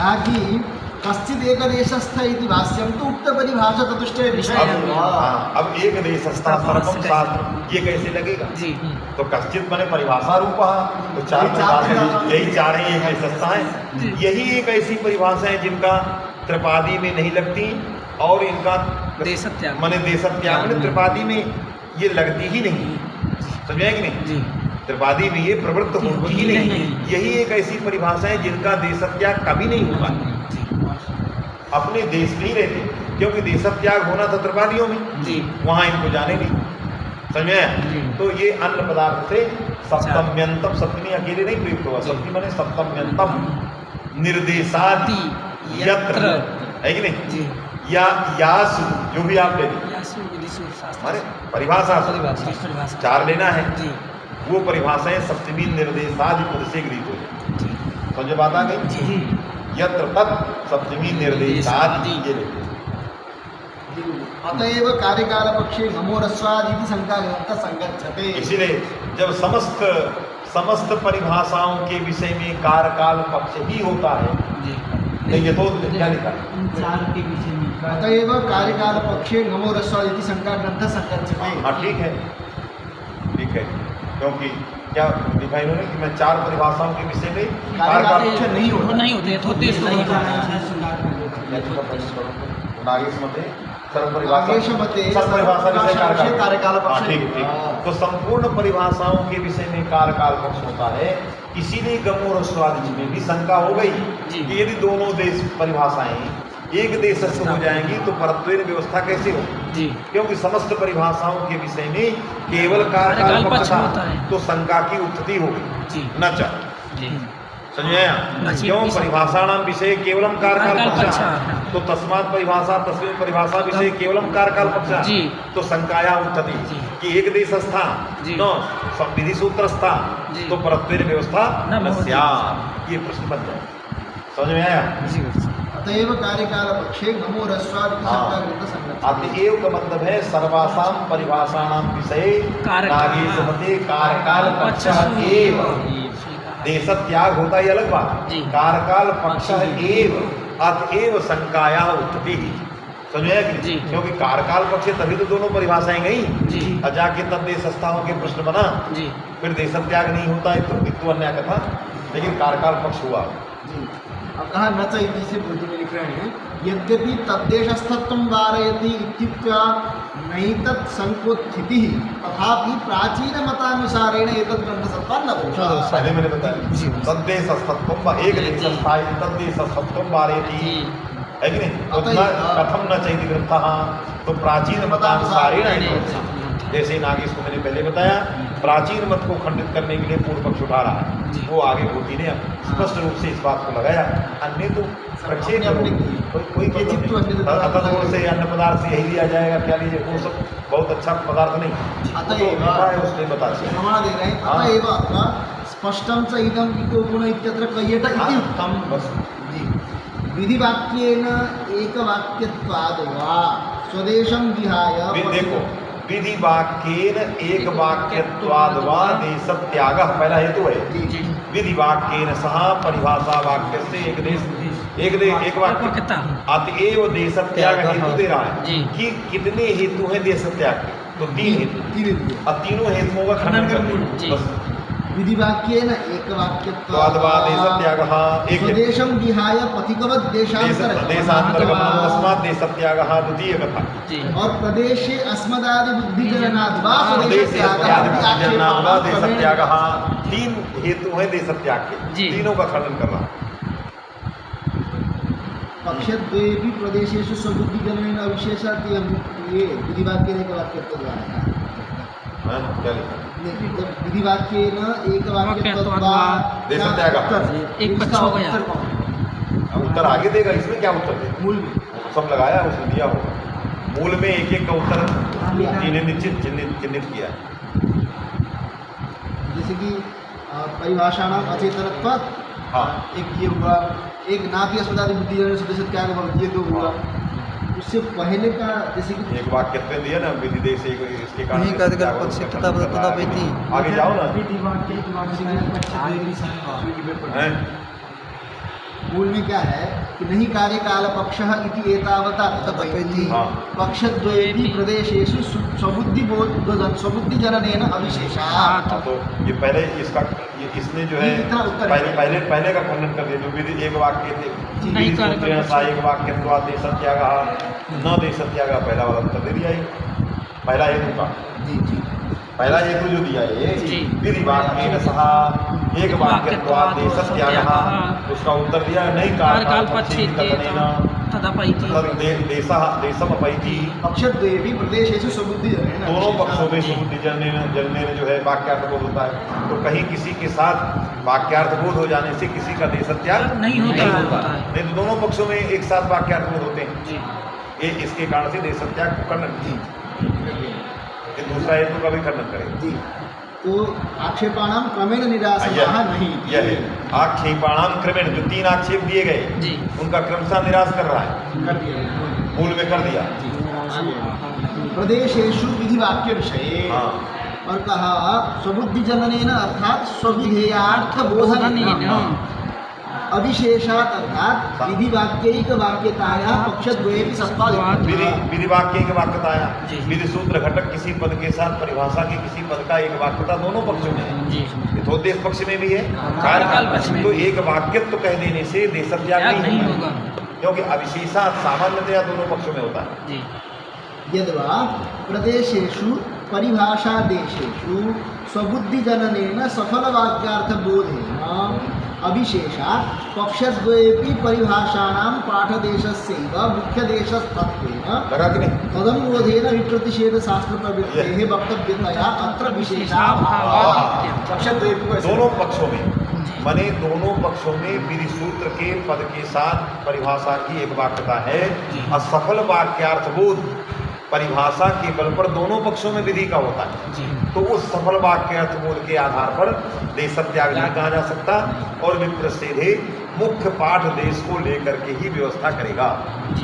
आगे कश्चिद एक देशस्थ इति भाष्यम तो उक्त परिभाषा चतुष्टय विषय। अब एक देशस्था सर्वम शास्त्र ये कैसे लगेगा जी, तो कश्चित माने परिभाषा रूपा, तो चार परिभाषा, यही चार ही एक देशस्था है। यही एक ऐसी परिभाषा है जिनका त्रिपादी में नहीं लगती और इनका देशत्याग माने त्रिपादी में ये लगती ही नहीं, समझे कि नहीं। त्रिपादी भी ये प्रवृत्त होगी ही नहीं। यही एक ऐसी परिभाषा है जिनका देशत्याग कभी नहीं होगा, अपने देश में ही रहते, क्योंकि देशत्याग होना था त्रिपादियों में, वहां इनको जाने नहीं, समझे। तो ये अन्न पदार्थ से सप्तम्यंतम, सप्तमी अकेले नहीं प्रयुक्त हुआ, सप्तमी माने सप्तम्यंतम निर्देशादि यत्र, है कि नहीं, या यासु, जो भी आप ले हमारे परिभाषा 4 लेना है, वो परिभाषाएं सप्तमी निर्देशादि पद से गृहीत हो जाए, समझे बात आ गई। यत्र तत् सप्तमी निर्देशादि, ये लेते अतएव कार्यकाल पक्षे नमो रस्वादीति शंका ग्रंथ संगच्छते। इसीलिए जब समस्त परिभाषाओं के विषय में कार्यकाल पक्ष ही होता है, नहीं ये तो क्या लिखा के विषय में अतएव कार्यकाल पक्षे नमो रस्वादीति शंका ग्रंथ संगच्छते। हाँ ठीक है, क्योंकि क्या लिखा इन्होंने कि मैं 4 परिभाषाओं के विषय में कार्यकाल पक्ष नहीं होते, तो संपूर्ण परिभाषाओं के विषय में कार्यकाल पक्ष होता है। इसीलिए गमो रस्वादि में भी शंका हो गई कि यदि दोनों देश परिभाषाएं एक देश से हो जाएंगी तो परत्वेन व्यवस्था कैसे हो, क्योंकि समस्त परिभाषाओं के विषय में केवल कार्यकाल पक्ष था, तो शंका की उत्पत्ति होगी न चाहिए, समझे। क्यों परिभाषाणाम विषय केवलम कार्यकाल पक्ष, तो तस्मात् परिभाषा तस्मिन् परिभाषा विषय केवलम कार्यकाल पक्ष, तो शंकाया उत्पत्ति कि एक देश स्था न विधि सूत्र स्था तो परत्वेन व्यवस्था न स्यात्, ये प्रश्न बन जाए, समझ में आया। अतएव कार्यकाल पक्षे नमो रस्वादीति शंका ग्रंथ संगच्छते। अतएव का मतलब है सर्वासाम परिभाषाणाम विषय नागेशमते कार्यकाल पक्ष एव, देशत्याग होता है अलग बात, कार्यकाल पक्ष एव अतएव शंकाया उत्पत्ति, समझे कि क्योंकि कार्यकाल पक्ष तभी तो दोनों परिभाषाएं गई, और जाके तब देश संस्थाओं के प्रश्न बना, फिर देशत्याग नहीं होता है तो अन्य कथा, लेकिन कार्यकाल पक्ष हुआ। अब कहा न चाहिए से बुद्धि में लिख रहे हैं, यद्यपि तद्देशस्थत्वं वारयति इत्युक्त्वा नैतत् संकोत्थिति तथापि प्राचीन मतानुसारेण एतद् ग्रंथसत्त्वं न भवति। पहले मैंने बताया तद्देशस्थत्वं एक देशस्थाय तद्देशस्थत्वं वारयति, है कि नहीं, कथम न चाहिए ग्रंथः, तो प्राचीन मतानुसारेण, जैसे नागेश को मैंने पहले बताया, प्राचीन मत को खंडित करने के लिए पूर्व पक्ष उठा रहा है, वो आगे भूति ने स्पष्ट रूप से इस बात को लगाया, अन्य तो प्रक्षेप कोई से अन्न पदार्थ से यही लिया जाएगा, क्या लीजिए, वो सब बहुत अच्छा पदार्थ नहीं, अतएव उसने बता दिया स्पष्टं च इदं विकोपुन इत्यत्र कय्यट इति उक्तं। बस विधिवाक्येन एकवाक्यत्वाद् वा स्वदेशं विहाय, देखो विधि वाक्येन एक वाक्यत्वाद् वा देशत्यागः, पहला हेतु है, विधि वाक्येन सह परिभाषा वाक्य से एक वाक्य अतएव देशत्याग हेतु दे रहा है कि कितने हेतु हैं देशत्याग के, तो 3 हेतु, और तीनों हेतुओं का खंडन करना। विधिवाक्येन एकवाक्यत्वाद् वा देशत्यागः, स्वदेशं विहाय पथिकवत् देशान्तरगमनं तस्मात् देशत्यागः द्वितीय कथा, और प्रदेशे अस्मदादि बुद्धिजननाद् वा देशत्यागः, 3 हेतु है देशत्याग के, तीनों का खंडन कर रहा है। पक्षद्वयेपि प्रदेशेषु स्वबुद्धिजननेन अविशेषात् ये विधिवाक्येन एकवाक्यत्वाद् वा, क्या लिखा विधिवाक्येन एकवाक्यत्वाद् वा देशत्यागः, एक पक्ष हो गया, उत्तर आगे देगा, इसमें क्या उत्तर देगा, मूल में सब लगाया उसने दिया होगा, मूल में एक एक का उत्तर इन्हें निश्चित चिन्हित किया। जैसे कि परिभाषाणाम अचेतनत्वात्, हाँ, एक ये हुआ, एक नाभि अस्मदादि बुद्धिजनन स्वदेशत्याग भवति, ये 2 हुआ। उससे पहले का जैसे कि एक वाक्य दिया ना, विधि देश इसके कारण नहीं कर पक्ष तथा बेटी, आगे जाओ ना, मूल में क्या है कि नहीं कार्यकाल पक्षः इति एतावता तथैति पक्षद्वयेपि प्रदेशेषु स्वबुद्धिजननेन अविशेषात्। तो ये पहले इसका इसने जो है पहले का खंडन कर दिया, जो विधि एक वाक्य एक वाक्यत्वाद् देशत्यागः न देशत्यागः, पहला वाला उत्तर दे दिया, पहला हेतु का पहला हेतु जो दिया है विधि वाक्येन सहा एक वाक्यत्वात् देशत्यागः, उसका उत्तर दिया नहीं काल पक्षे देशमपैति पक्षद्वयेपि प्रदेशेषु स्वबुद्धिजनेन, दोनों पक्षों में सुबुद्धि जलने जो है वाक्यार्थ बोध होता है। तो कहीं किसी के साथ वाक्यार्थ बोध हो जाने से किसी का देशत्याग नहीं होता है। नहीं तो दोनों पक्षों में एक साथ वाक्यार्थ बोध होते हैं। ये इसके कारण से देशत्याग को खंडन ये दूसरा हेतु का भी खंडन करेगा। तो आक्षेपाणाम क्रमेण निरासः नहीं, यह आक्षेपाणाम क्रमेण जो 3 आक्षेप दिए गए उनका क्रमशः निराश कर रहा है, कर दिया, मूल में कर दिया। प्रदेशेषु विधि वाक्य विषय और कहा स्वबुद्धि जननेन अर्थात स्वविधेयार्थ बोधनेन अविशेषात् अर्थात विधि वाक्यैक वाक्यताया पक्षद्वयेपि सत्पादित। विधि वाक्यैक वाक्यताया विधि सूत्र घटक किसी पद के साथ परिभाषा के किसी पद का एक वाक्यता दोनों पक्षों में है, यथोद्देश पक्ष में भी है, कार्यकाल पक्ष में। तो एक वाक्यत्व कह देने से देशत्याग नहीं होगा, क्योंकि अविशेषात् सामान्यतया दोनों पक्षों में होता है। यद्वा प्रदेशेषु परिभाषादेशेषु स्वबुद्धिजननेन सफलवाक्यार्थबोधेन अविशेषात् पक्षद्वयेपि परिभाषाणां पाठदेशस्यैव मुख्यदेशस्तत्वेन तदनुरोधेन विप्रतिषेधशास्त्रप्रवृत्तेः वक्तव्यतया अत्र विशेषाभावः। पक्षद्वयेपि दोनों पक्षों में माने दोनों पक्षों में विधि सूत्र के पद के साथ परिभाषा की एक वाक्यता है। असफल वाक्यार्थबोध परिभाषा के बल पर दोनों पक्षों में विधि का होता है। तो उस सफल वाक्यार्थबोध के आधार पर देशत्याग नहीं कहा जा सकता और विप्रतिषेधे मुख्य पाठ देश को लेकर के ही व्यवस्था करेगा।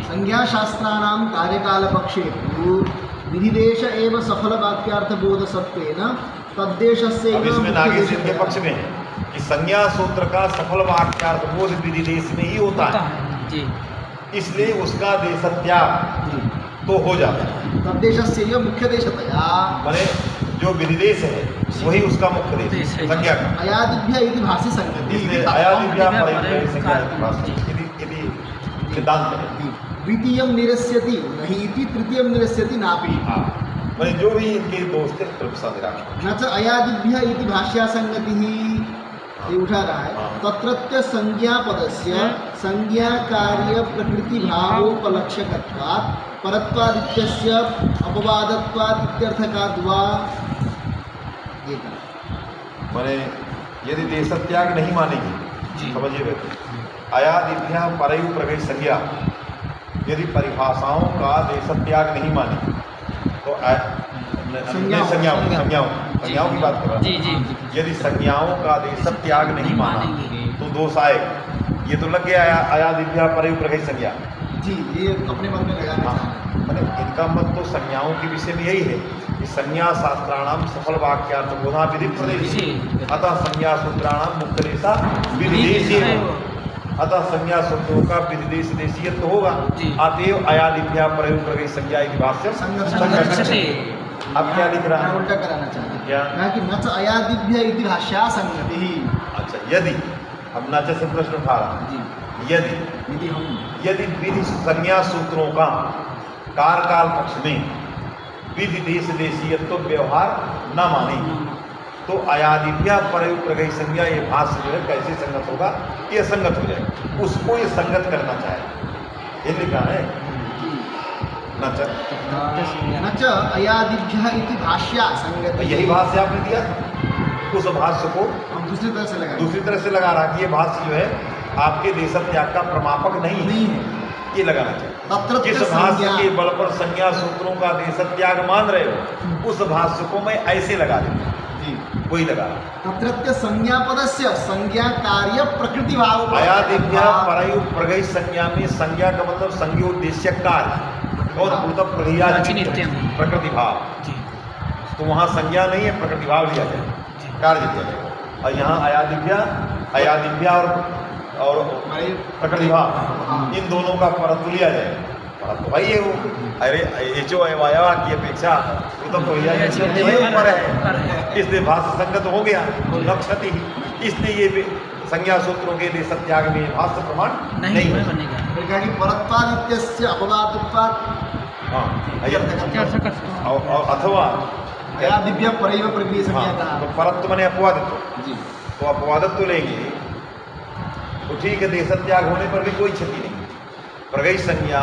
संज्ञा शास्त्राणां कार्यकाल पक्षे विधिदेश एवं सफल वाक्यार्थबोध सत्वेन तद्देशस्य इसमें नागेश के पक्ष में है कि संज्ञा सूत्र का सफल वाक्यार्थबोध विधि देश में ही होता है, इसलिए उसका देशत्याग तो हो जाता है। तद्देशस्य मुख्य देशतया माने जो विधिदेश है वही उसका मुख्य देश है संज्ञा का। अयादिभ्य इति भाषी संगति, इसलिए अयादिभ्य सिद्धांत है। द्वितीयं निरस्यति नहीं इति तृतीयं निरस्यति नापि। माने जो भी इनके दोस्त है क्रमशः निराश। न च अयादिभ्य इति भाष्या संगति ये उठा रहा है। तत्रत्य संज्ञा पदस्य संज्ञा कार्य प्रकृति भावोपलक्ष्यकत्वात् परत्वादित्यस्य अपवादत्वात् इत्यर्थकाद्वा। माने यदि देशत्याग नहीं मानेगी समझिए बैठे अयादिभ्या परयु प्रवेश संज्ञा यदि परिभाषाओं का देशत्याग नहीं मानेगी तो संज्ञाओं की बात कर रहा हूँ। यदि संज्ञाओं का देशत्याग नहीं माना तो दोष आए। ये तो लग गया अयादिभ्या परयु प्रवेश संज्ञा जी, ये अपने मन में लगाना। मैंने इनका मत तो संज्ञाओं के विषय में यही है कि संज्ञा शास्त्राणाम सफल वाक्यार्थ बोधा विधि प्रदेशी अतः संज्ञा सूत्राणाम मुख्यदेशा विधिदेशी अतः संज्ञा सूत्रों का विधिदेश देशीयत्व तो होगा। अतएव अयादिभ्या परयु प्रवेश संज्ञा की भाष्य संघर्ष। अब क्या लिख रहा है? उल्टा कराना चाहिए क्या कि न च अयादिभ्य इति भाष्या संगति। अच्छा, यदि हम न से प्रश्न उठा रहा जी, यदि विधि संज्ञा सूत्रों का कार्यकाल पक्ष में विधि देश देशीयत्व तो व्यवहार न माने तो अयादिभ्या परयु प्रगई संज्ञा ये भाष्य जो है कैसे संगत होगा? ये संगत हो जाए, उसको ये संगत करना चाहे। ये लिखा है न च अयादिभ्य इति भाष्या संगति। यही भाष्य आपने दिया, उस भाष्य को हम दूसरी तरह से लगा रहा कि ये भाष्य जो है आपके देशत्याग का प्रमापक नहीं है, ये लगाना चाहिए। जिस भाष्य के बल पर संज्ञा सूत्रों का देशत्याग मान रहे हो उस भाष्य को मैं ऐसे लगा देता जी, वही लगा तत्रत्य संज्ञा पदस्य संज्ञा कार्य प्रकृति भाव। अयादिभ्या परयु प्रगई संज्ञा में संज्ञा का मतलब संज्ञोद्देश्य कार्य और प्रकृति भाव, तो वहाँ संज्ञा नहीं है, प्रकृति भाव लिया जाए, कार्य लिया जाए। और यहाँ अयादिभ्या और प्रकृति भाव इन दोनों का परत्व लिया जाए। परत्व भाई है वो, अरे एचो अयवा की अपेक्षा वो तो ऊपर है, इसलिए भाष्य संगत हो गया लक्षति। इसलिए ये संज्ञा सूत्रों के देशत्याग में भाष्य प्रमाण नहीं बनेगा। परत्वादित्यस्य अपवादत्वात् अथवा अयादिभ्य परैव प्रकृति संज्ञा हाँ, कहा। तो परत्व माने अपवादित्व। जी तो अपवादित्व लेंगे तो ठीक है, देश त्याग होने पर भी कोई क्षति नहीं। प्रगई संज्ञा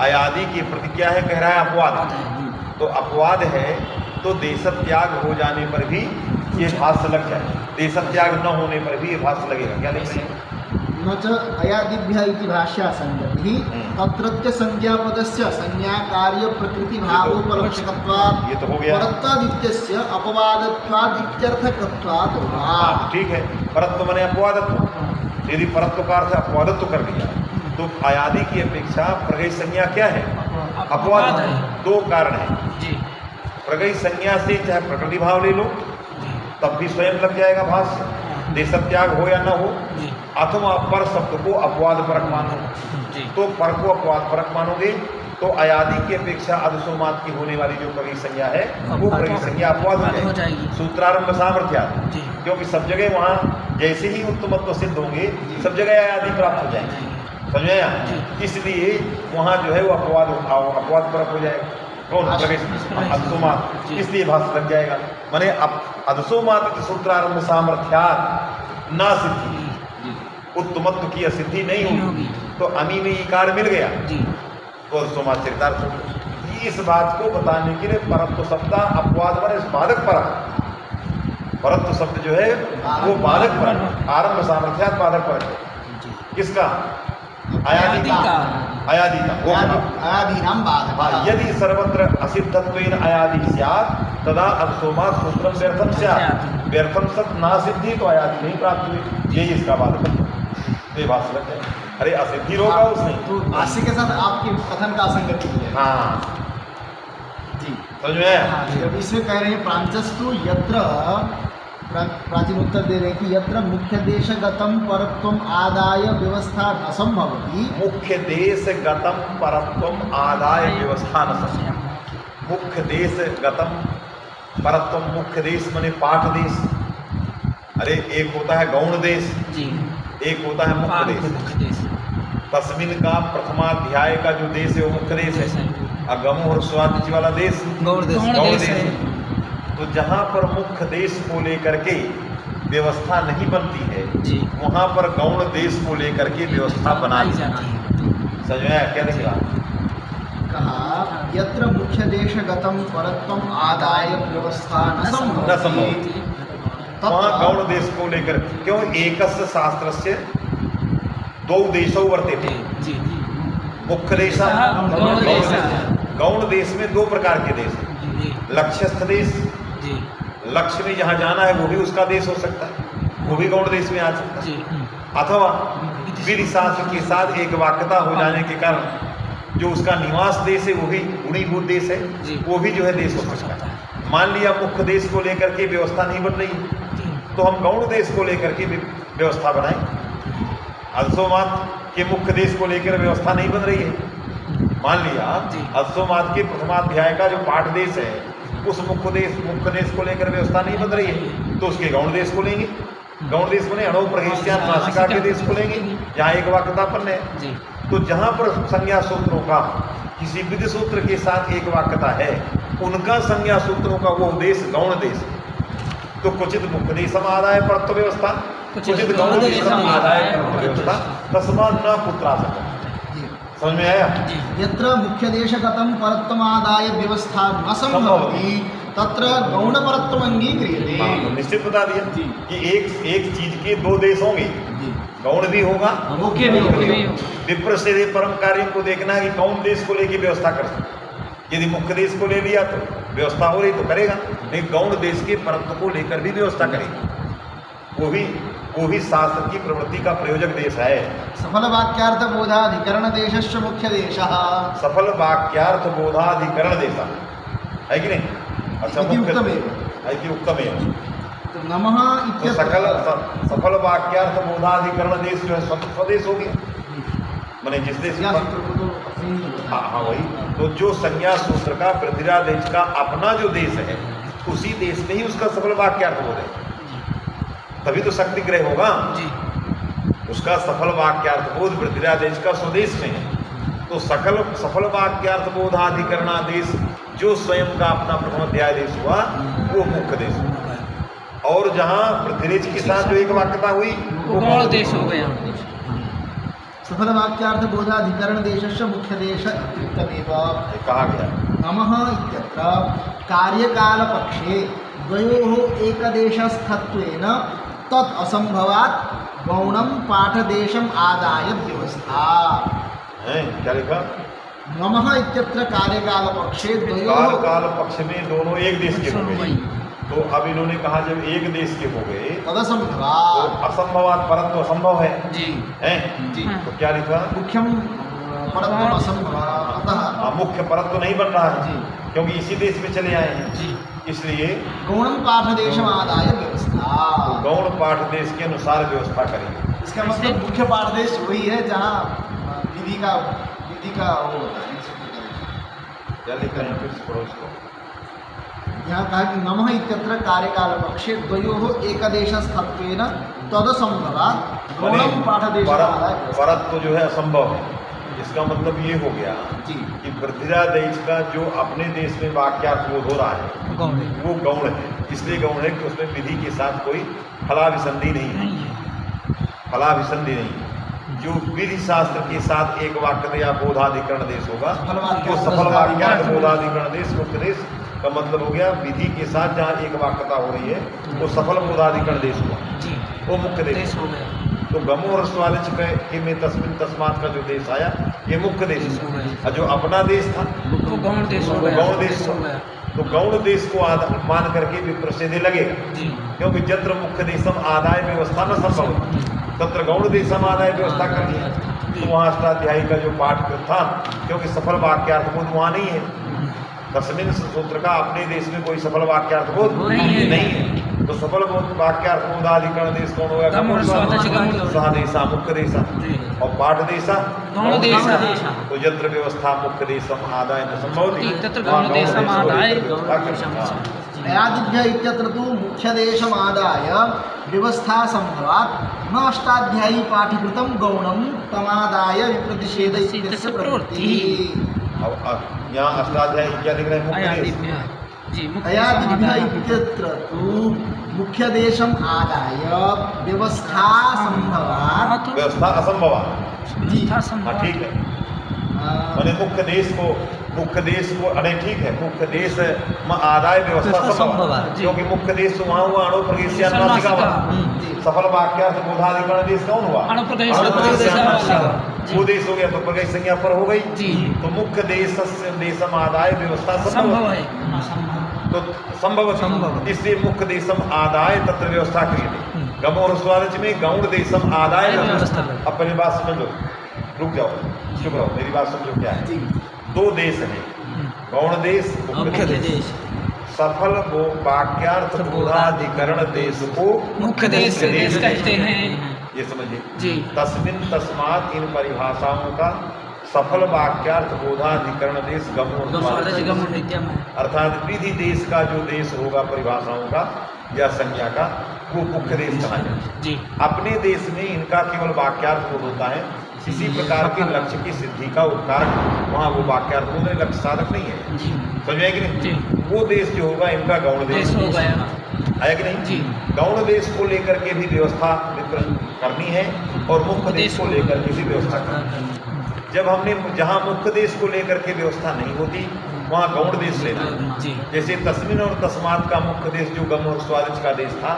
अयादि की प्रतिज्ञा है, कह रहा है अपवाद। तो अपवाद है तो देश त्याग हो जाने पर भी ये भाष्य लग जाए, देश त्याग न होने पर भी ये भाष्य लगेगा। क्या लिख रहे हैं? न च अयादिभ्य इति भाष्या संगति तत्रत्य संज्ञापदस्य संज्ञा कार्य प्रकृति भावोपलक्षकत्वात् ये तो हो गया। परत्वादित्यस्य अपवादत्वात् इत्यर्थकत्वात् वा। ठीक है, परत्व माने अपवादत्व। यदि परत्व का अर्थ अपवादत्व कर दिया तो अयादि की अपेक्षा प्रगई संज्ञा क्या है? अपवाद है। दो कारण है जी। प्रगई संज्ञा से चाहे प्रकृति भाव ले लो तब भी स्वयं लग जाएगा भाष्य, देश त्याग हो या न हो। अथवा पर शब्द को अपवाद परक मानो, तो पर को अपवाद परक मानोगे तो अयादि की अपेक्षा अधसोमात की होने वाली जो प्रगई संज्ञा है वो प्रगई संज्ञा अपवाद हो जाएगी। सूत्रारंभ सामर्थ्या, क्योंकि सब जगह वहाँ जैसे ही उत्तमत्व सिद्ध होंगे सब जगह अयादि प्राप्त हो जाएंगे। समझ आया? इसलिए वहाँ जो है वो अपवाद परक हो जाएगा। कौन? अधसोमात। इसलिए भाष्य लग जाएगा। माने अधसोमात सूत्रारंभ सामर्थ्यात् न सिद्धि, उत्तमत्व की असिद्धि नहीं होगी। तो अमी में इकार मिल गया तो अधसोमात चरितार्थ होगा। इस बात को बताने के लिए परत्व शब्द अपवाद पर बाधक परक, परत्व शब्द जो है वो बाधक परक, आरंभ सामर्थ्यात् बाधक परक है। किसका? अयादि का। अयादि का अयादीनां बाधक। हाँ, यदि सर्वत्र असिद्धत्वेन अयादि स्यात् तदा अधसोमात् सूत्रम व्यर्थम स्यात्। व्यर्थम सत् ना सिद्धि तो अयादि नहीं प्राप्त हुई, यही इसका बाधक है। ये बात समझ है। अरे असिद्धि रोका उसने, तो भाष्य के साथ आपके कथन का असंगति है। हाँ जी समझ में आया? हाँ, जब इसमें कह रहे हैं प्रांचस्तु यत्र, प्राचीन उत्तर दे रहे हैं कि यत्र मुख्य देशगतम परत्वम आदाय व्यवस्था न संभवति। मुख्य देशगतम परत्वम आदाय व्यवस्था न संभवति। मुख्य देशगतम परत्वम, मुख्य देश माने पाठ देश। अरे एक होता है गौण देश, एक होता है मुख्य देश। तस्मिन का प्रथमाध्याय का जो देश है वो मुख्य देश है, और गमो और स्वादिच वाला देश गौण देश है। तो जहाँ पर मुख्य देश को लेकर के व्यवस्था नहीं बनती है वहाँ पर गौण देश को लेकर के व्यवस्था बना दी जाती है। समझ में आया? क्या लिखा? कहा यत्र मुख्य देशगतम परत्वम आदाय व्यवस्था न संभवति। वहाँ गौण देश को लेकर, क्यों? एकस्य शास्त्रस्य दो देशों वर्तेते। मुख्य देश, गौण देश में दो प्रकार के देश हैं। लक्ष्यस्थ देश, लक्ष्य में जहाँ जाना है वो भी उसका देश हो सकता है, वो भी गौण देश में आ सकता है। अथवा विधि शास्त्र के साथ एक वाक्यता हो जाने के कारण जो उसका निवास देश है वो भी गुणीभूत देश है, वो भी जो है देश हो सकता है। मान लिया मुख्य देश को लेकर के व्यवस्था नहीं बन रही तो हम गौण देश को लेकर के व्यवस्था बनाएं। अधसोमात के मुख्य देश को लेकर व्यवस्था नहीं बन रही है, मान लिया अधसोमात के प्रथमाध्याय का जो पाठ देश है उस मुख्य देश को लेकर व्यवस्था नहीं बन रही है तो उसके गौण देश को लेंगे। गौण देश को अणु प्रहेश्यात नासिका के देश को लेंगे जहाँ एक वाक्यतापन है। तो जहाँ पर संज्ञा सूत्रों का किसी विधि सूत्र के साथ एक वाक्यता है उनका संज्ञा सूत्रों का वो देश गौण देश। तो कुचित मुख्य देशम आदाय परत्व व्यवस्था, कुचित गौण देशम आदाय परत्व व्यवस्था, तस्मात् न पुत्रासक्तम्। समझ में आया? यत्र मुख्य देशगतम परत्वमादाय व्यवस्था न संभवति तत्र गौण परत्वम अंगीक्रियते। तो निश्चित बता दिया कि एक चीज के दो देश होंगे, गौण भी होगा मुख्य भी होगा। विप्र से परम कार्य को देखना है कि कौन देश को लेकर व्यवस्था कर सकते। यदि मुख्य देश को ले लिया तो व्यवस्था हो रही तो करेगा, नहीं गौण देश के परत्व को लेकर भी व्यवस्था करेगा। वो भी शास्त्र की प्रवृत्ति का प्रयोजक देश है। सफल वाक्यार्थ बोधाधिकरण देशस्य मुख्य देशः। सफल वाक्यार्थ बोधाधिकरण देश है कि नहीं? अच्छा, उत्तम है कि उत्तम है। तो नमः तो सफल वाक्यार्थ बोधाधिकरण देश जो है स्वदेश हो गया, मैंने जिस देश हाँ वही। तो जो संज्ञा सूत्र का पृथ्वीराज देश का अपना जो देश है उसी देश में ही उसका सफल वाक्यार्थ बोध है, तभी तो शक्ति ग्रह होगा। उसका सफल वाक्यार्थ बोध पृथ्वीराज देश का स्वदेश में है, तो सफल वाक्यार्थ बोधाधिकरणादेश जो स्वयं का अपना प्रथम अध्यादेश हुआ वो मुख्य देश हुआ, और जहाँ पृथ्वीज के साथ जो एक वाक्यता हुई वो गौण देश हो गया। सफल वाक्यार्थ बोधाधिकरण देशस्य मुख्य देश इत्युक्तमेव कहा गया। नमः इत्यत्र कार्यकाल पक्षे द्वयोः एकदेशस्थत्वेन तत् असंभवात् गौणं पाठदेशम आदाय व्यवस्था है। क्या लिखा? नमः इत्यत्र कार्यकाल पक्षे द्वयोः काल पक्ष में दोनों एक देश के हो गए, तो अब इन्होंने कहा जब एक देश के हो गए तद तो असंभवात् असंभवात परत्व असंभव है जी हैं? जी तो क्या लिखा? मुख्यम परत्वम असंभवात्, अतः मुख्य परत्व नहीं बन रहा है जी क्योंकि इसी देश में चले आए हैं, जी इसलिए गौणम पाठदेशम आदाय व्यवस्था। गौण पाठ देश के अनुसार व्यवस्था करेंगे। इसका मतलब मुख्य पाठदेश वही है जहाँ विधि का वो होता है। क्या लिखा है? फिर से पढ़ो इसको। यहाँ कहा कि नमः इत्यत्र कार्यकाल पक्षे द्वयोः एकदेशस्थत्वेन तदसंभवात् गौणम पाठदेशम आदाय व्यवस्था। परत्व जो है असंभव है, इसका मतलब ये हो गया जी कि पृथ्वीराज देश का जो अपने देश में वाक्यार्थ बोध हो रहा है वो गौण है। इसलिए गौण है कि उसमें विधि के साथ कोई फलाभिसंधि नहीं है, फलाभिसंधि नहीं। जो विधि शास्त्र के साथ एक वाक्य या बोधाधिकरण देश होगा वो सफल वाक्यार्थ बोधाधिकरण देश मुख्य देश का मतलब हो गया। विधि के साथ जहाँ एक वाक्यता हो रही है वो सफल बोधाधिकरण देश हुआ, वो मुख्य देश हो गया। तो गमो और स्वालिच के में तस्मिन तस्मात का जो देश आया ये मुख्य देश है, और जो अपना देश था वो गौण देश हो गया। गौण देश हो गया। तो गौण देश को मान करके विप्र सीधे लगेगा, क्योंकि जत्र मुख्य देशम आदाय व्यवस्था न संभव तत्र गौण देशम आदाय व्यवस्था करनी है। तो वहाँ अष्टाध्यायी का जो पाठ था, क्योंकि सफल वाक्यार्थ बोध वहाँ नहीं है। दसवें सूत्र का अपने देश में कोई सफल वाक्यार्थ बोध नहीं है। तो सफल वाक्यार्थ बोधाधिकरण देश कौन होगा? सहदेशा मुख्य देशा, और पाठ देशा गौण देशा। तो यत्र व्यवस्था मुख्य देशम आदाय न संभवति तत्र गौण देशम आदाय अयादिभ्य इत्यत्र तु मुख्यदेशम आदाय व्यवस्था संभवात् न अष्टाध्यायी पाठीकृतं गौणं तमादाय विप्रतिषेध इत्यस्य प्रवृत्तिः। यहाँ अष्टाध्यायी क्या लिख रहे हैं? अयादिभ्य इत्यत्र तु मुख्यदेशम आदाय व्यवस्था संभवात्, व्यवस्था असंभवात्। जी हाँ ठीक है, मैंने मुख्य देश को अरे ठीक है, मुख्य देश में आदाय व्यवस्था संभव, क्योंकि मुख्य देश तो वहाँ हुआ अणु प्रदेश सफल वाक्यार्थ बोधाधिकरण देश कौन हुआ? वो देश हो गया, तो प्रदेश संज्ञा पर हो गई। तो मुख्य देशम आदाय व्यवस्था संभव है, तो संभव, इसलिए मुख्य देशम आदाय तत्र व्यवस्था क्रियते। गम और स्वादिच में गौण देशम आदाय व्यवस्था। अब पहली बात समझ लो, रुक जाओ, चुप रहो, मेरी बात समझो क्या है। दो देश हैं, गौण देश मुख्य देश। सफल वो वाक्यार्थ बोधाधिकरण देश को मुख्य देश कहते हैं, ये समझिए जी। तस्मिन तस्मात इन परिभाषाओं का सफल वाक्यार्थ बोधाधिकरण देश अर्थात विधि देश का जो देश होगा परिभाषाओं का या संज्ञा का वो मुख्य देश कहा जाए। अपने देश में इनका केवल वाक्यार्थ बोध होता है, किसी प्रकार के लक्ष्य की सिद्धि का उपकार वहाँ वो वाक्यार्थ बोध है, लक्ष्य साधक नहीं है। समझे कि नहीं? वो देश जो होगा इनका गौण देश हो गया, है कि नहीं? गौण देश को लेकर के भी व्यवस्था करनी है और मुख्य देश को लेकर के भी व्यवस्था करनी है। जब हमने जहाँ मुख्य देश को लेकर के व्यवस्था नहीं होती वहाँ गौण देश लेना है। जैसे तस्मिन और तस्मात का मुख्य देश जो गम और स्वादिच का देश था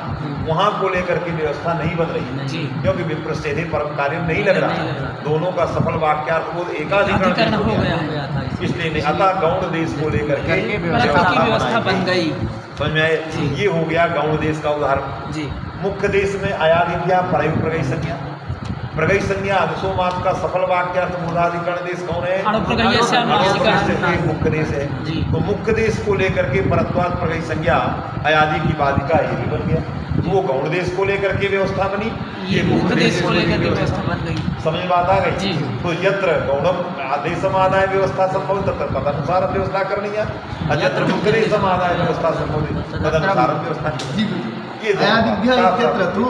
वहाँ को लेकर के व्यवस्था नहीं बन रही, क्योंकि विप्रसेधे परम कार्य नहीं लग रहा, दोनों का सफल वाक्यार्थ बोध एकाधिकरण हो गया, इसलिए नहीं। अतः गौण देश को लेकर के व्यवस्था बन गई। समझ में आए? ये हो गया गौण देश का उदाहरण। मुख्य देश में अयादिभ्या परयु प्रगई संज्ञा, प्रगई संज्ञा अदसोमात का सफल वाक्यार्थ बोधाधिकरण देश कौन है? मुख्य देश है। तो मुख्य देश को लेकर के परत्वात् प्रगई संज्ञा अयादि की बाधिका ये भी बन गया, वो गौण देश को लेकर के व्यवस्था बनी, ये मुख्य देश को लेकर के व्यवस्था बन गई। समझ बात आ गई? तो यत्र गौणम आदेशम आदाय व्यवस्था संभव तत्र तदनुसार व्यवस्था करनी है, और यत्र मुख्य देशम आदाय व्यवस्था संभव तदनुसार व्यवस्था। ये अयादिभ्य इत्यत्र तु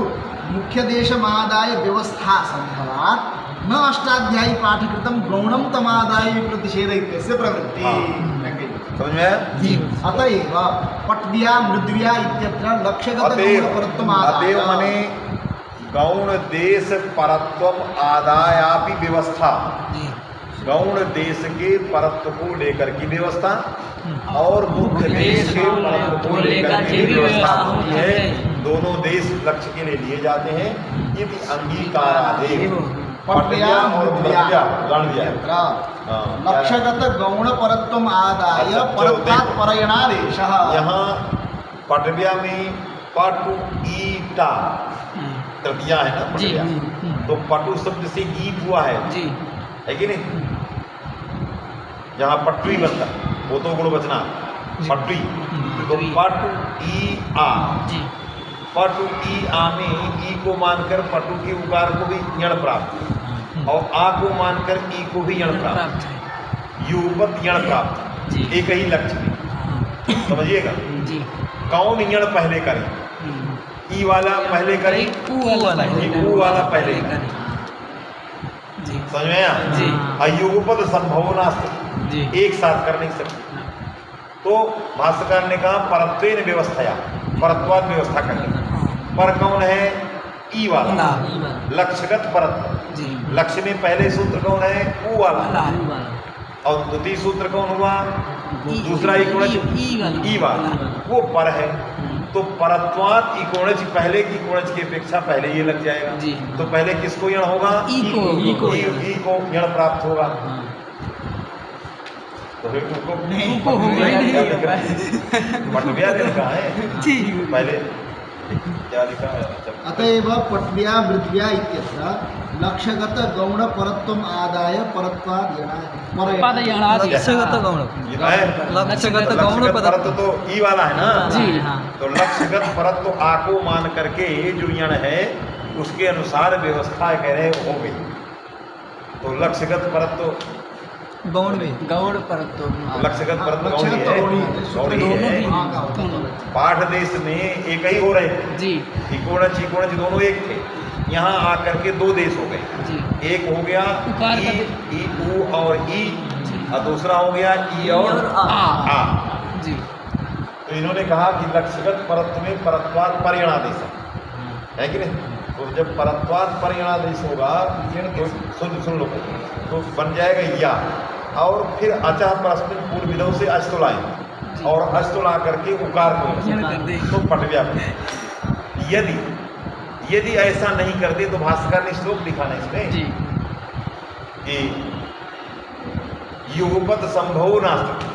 मुख्य देशमादाय व्यवस्था संभवात् न अष्टाध्यायी पाठकृतं गौणं तमादाय प्रतिषेध इत्यस्य प्रवृत्ति। समझ में आया? जी। अतएव पट्व्या मृद्व्या इत्यत्र लक्ष्यगत गौणपरत्वम् आदाय। अतएव मने गौण देश परत्वम आदायापि व्यवस्था, गौण देश के परत्व को लेकर की व्यवस्था और मुख्य देश के परत्व को लेकर की व्यवस्था होती है। दोनों देश लक्ष्य के लिए लिए जाते हैं। ये भी अंगीकारादेव पट्व्या मृद्व्या गणव्या लक्ष्यगत गौण परत्वम् आदाय परत्वात् परयणादेशः। यहाँ पटव्या में पटु ईटा तृतीया है ना पटव्या, तो पटु शब्द से ई हुआ है जी, है कि नहीं? जहाँ पटरी बनता है वो तो गुण बचना पटरी, तो पटु ई आ जी, पटु ई आ में ई को मानकर पटु के उकार को भी यण प्राप्त और आ को मानकर ई को भी यण प्राप्त, युवत यण प्राप्त, एक ही लक्ष्य में। समझिएगा जी। कौन यण पहले करें? ई वाला पहले करें, ऊ वाला पहले करें। समझ में आया? जी। अयुगपद संभावना जी, एक साथ कर नहीं सकते। तो भाष्यकार ने कहा परत्वेन व्यवस्थाया, परत्वाद व्यवस्था करने पर कौन है? ई वाला लक्ष्यगत परत्व। जी। लक्ष्य में पहले सूत्र कौन है? ऊ वाला। और द्वितीय सूत्र कौन हुआ? दूसरा ई वाला, वो पर है। तो परत्वात इकोणज पहले की कोणज की अपेक्षा पहले ये लग जाएगा जी। तो पहले किसको यण होगा? ई को यण प्राप्त होगा। तो फिर उसको पटव्या लिखा है पहले क्या लिखा है? अतएव पट्व्या मृद्व्या इत्यत्र लक्ष्यगत गौण परत्वम् आदाय परत्वात् यणाय लक्ष्यगत गौण, लक्ष्यगत गौण परत्व तो ई वाला है ना जी, हाँ। तो लक्ष्यगत परत्व आ को मान करके जो यण है उसके अनुसार व्यवस्था कह रहे हो गई। तो लक्ष्यगत परत्व गौण में गौड़ परत्व, लक्ष्यगत परत्व गौणी है। पाठ देश में एक ही हो रहे थे जी, इकोणज इकोणज दोनों एक थे। यहाँ आकर के दो देश हो गए। जी। एक हो गया ई ऊ और ई, और दूसरा हो गया ई और आ। जी। तो इन्होंने कहा कि लक्ष्यगत परत्व में परत्वाद परयणादेश है कि नहीं? तो जब परत्वाद परयणादेश होगा तो सुन लो तो बन जाएगा या, और फिर अचः परस्मिन पूर्व विधौ से अस्तुल आए और अस्तुल आकर के उकार को तो पटव्या। यदि ऐसा नहीं करते तो भास्कर ने श्लोक लिखा ना इसमें कि युगपत संभव नास्ति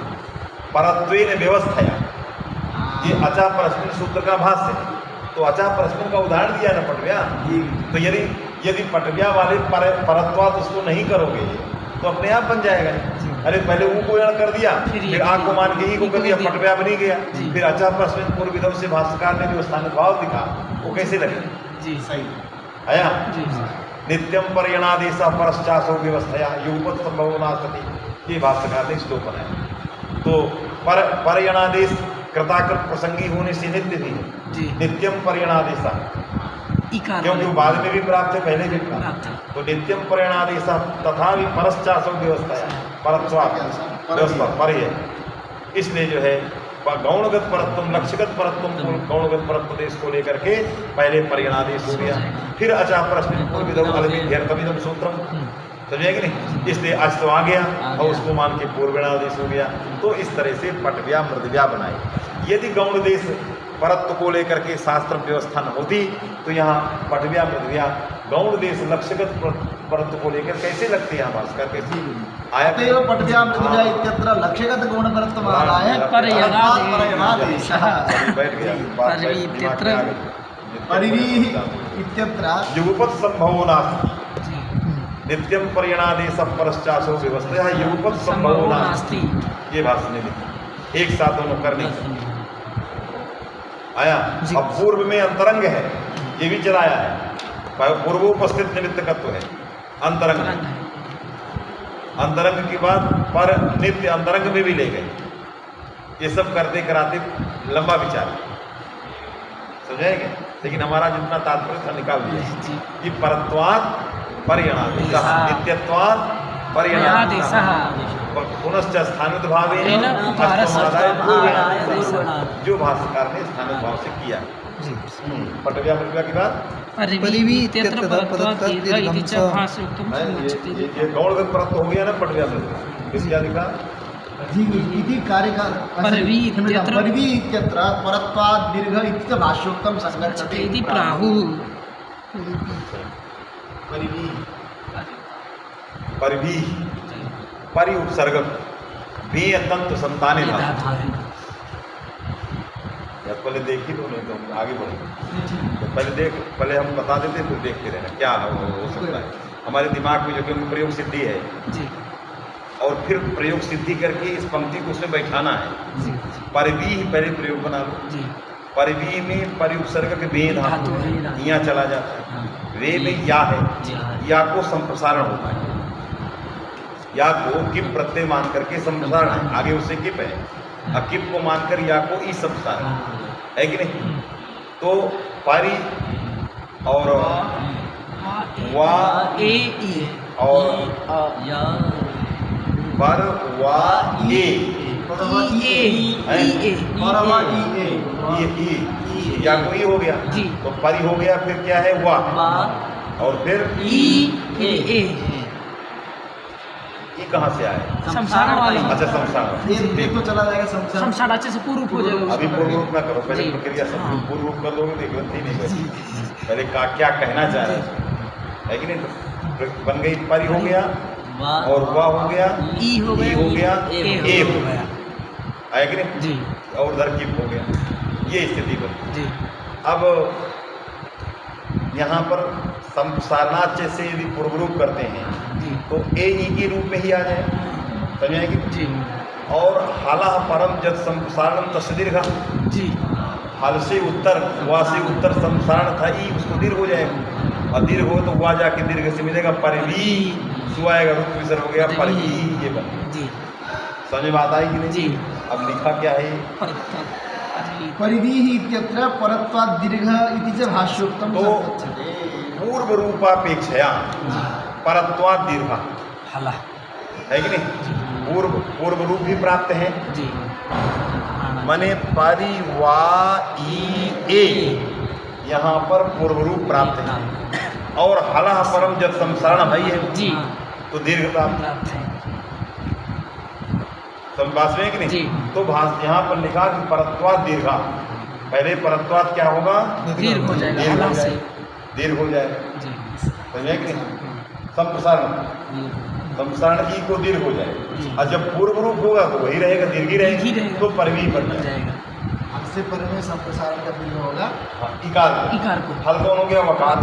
परत्वेन व्यवस्थाया। ये अचा परस्मिन सूत्र का भाष्य है। तो अचा परस्मिन का उदाहरण दिया ना पटव्या। तो यदि पटव्या वाले परत्वात उसको नहीं करोगे तो अपने आप बन जाएगा। अरे पहले ऊ को यण कर दिया, फिर आ को मान के ही को कर दिया, पटव्या बनी गया। फिर अचा परस्मिन पूर्व विधौ से भाष्यकार ने जो स्थानिक भाव दिखा वो कैसे लगे? जी, सही आया? जी। नित्यम परयणादेश परश्चासो व्यवस्थाया युगपत संभवना सती, ये भाष्यकार ने श्लोक बनाया। तो परयणादेश कृताकृत प्रसंगी होने से नित्य भी है। नित्यम परयणादेशा क्योंकि बाद में भी प्राप्त है, पहले भी प्राप्त है। तो नित्यम परयणादेशा तथा भी परश्चासो व्यवस्थाया, परत्वात् व्यवस्था पर है। इसलिए जो है गौणगत परत्वम लक्ष्यगत परत्वम गौणगत परत्व देश को लेकर के पहले परयणादेश हो गया, फिर अचा प्रश्न पूर्विदौ अलमिध्यर्थमिदं सूत्रम। समझे कि नहीं? इसलिए आज तो आ गया और उसको मान के पूर्वणादेश हो गया। तो इस तरह से पटव्या मृदव्या बनाए। यदि गौण देश परत्व को लेकर के शास्त्र व्यवस्था न होती तो यहाँ पटव्या मृदव्या गौण देश लक्ष्यगत परत्व को लेकर कैसे लगते हैं भास्कर? कैसे आया? अतएव पटव्या मृदव्या इत्यत्र लक्ष्यगत गौण परत्वम् आदाय परयणादेशः। बैठ गया परिवीहि इत्यत्र युगपत संभवना नित्यम परयणादेश परश्चासो व्यवस्था युगपत संभवना। ये भाषण ने लिखी, एक साथ दोनों कर नहीं सकते। आया? अब पूर्व में अंतरंग है, ये भी चलाया है। पूर्वोपस्थित निमित्तकत्व है, अंतरंग। अंतरंग के बाद पर नित्य अंतरंग में भी ले गए। ये सब करते कराते लंबा विचार समझाएंगे, लेकिन हमारा जितना तात्पर्य था निकाल दिया कि परत्वात् पर्यणादेशः नित्यत्वात् पर्यणादेशः पुनश्च स्थानुद्भावेन अष्टमादाय पूर्वणादेशः, जो भाष्यकार ने स्थानुद्भाव से किया। पटव्या पटव्या की बात परिवी इत्यत्र पदत्वात् दीर्घ इति च भाष्योक्तम समुच्यते। ये गौणगत परत्व हो गया ना पटव्या में, क्या लिखा? इति कार्यकार परिवी इत्यत्र परत्वात् दीर्घ इति च भाष्योक्तम संगच्छते इति प्राहुः। परिवी परिवी परि उपसर्ग वे तंतु संताने था। पहले देखी तो नहीं तो आगे बढ़े, तो पहले हम बता देते फिर देखते रहना क्या हो सकता है। हमारे दिमाग में जो कि प्रयोग सिद्धि है और फिर प्रयोग सिद्धि करके इस पंक्ति को उसमें बैठाना है। परिवी पहले प्रयोग बना लो। परिवी में परि उपसर्ग के वे धातु यहाँ चला जाता है, वे में या है, या को संप्रसारण होता है, या को किप प्रत्यय मान करके संप्रसारण है, आगे उससे किप है, अकिप को मानकर या को ई संप्रसारण है कि नहीं। तो परि और वा और पर वा ए या को ई हो गया, तो परि हो गया, फिर क्या है वा और फिर ई कहाँ से आए? संसार वाला। अच्छा संसार, ये तो चला जाएगा संसार अच्छे से पूर्व हो जाएगा। अभी पूर्व रूप ना करो, पहले प्रक्रिया सब पूर्व रूप कर दोगे तो गलती नहीं करेगी। पहले क्या कहना चाह रहे है कि नहीं। तो बन गई परि हो गया और वा हो गया, ई हो गया, ए हो गया, है कि नहीं जी, और उधर किप हो गया, ये स्थिति बनी। अब यहाँ पर संसारनाच से यदि पूर्व रूप करते हैं तो ए ई के रूप में ही आ जाए, समझेंगे जी। और हाला परम जब संसारण तस्दीर्घ जी, हल से उत्तर वा से उत्तर संसारण था ई, उसको दीर्घ हो जाएगा, और दीर्घ हो तो वा जाके दीर्घ से मिलेगा परिवी, सुआएगा रूप विसर्ग हो गया परिवी, ये बन जी। समझ बात आई कि नहीं जी। अब लिखा क्या है? परिवी इत्यत्र परत्वात् दीर्घ इति च भाष्योक्तम। तो पूर्व रूपापेक्षया परत्वात् दीर्घ है कि नहीं, पूर्व रूप भी प्राप्त है जी। माने परिवाई ए यहाँ पर पूर्व रूप प्राप्त है, और हला परम जब संसारण भाई है जी, तो दीर्घ प्राप्त है। समझ में कि नहीं? तो यहाँ पर लिखा कि परत्वात् दीर्घा, पहले परत्वात् क्या होगा? दीर्घ हो जाएगा, दीर्घ हो जाएगा, समझे कि नहीं? संप्रसारण ई को दीर्घ हो जाएगा, और जब पूर्व रूप होगा तो वही रहेगा, दीर्घ ही रहेगा, तो परवी बन जाएगा। से पर में संप्रसारण का दीर्घ होगा इकार को, हल कौन हो गया? वकार।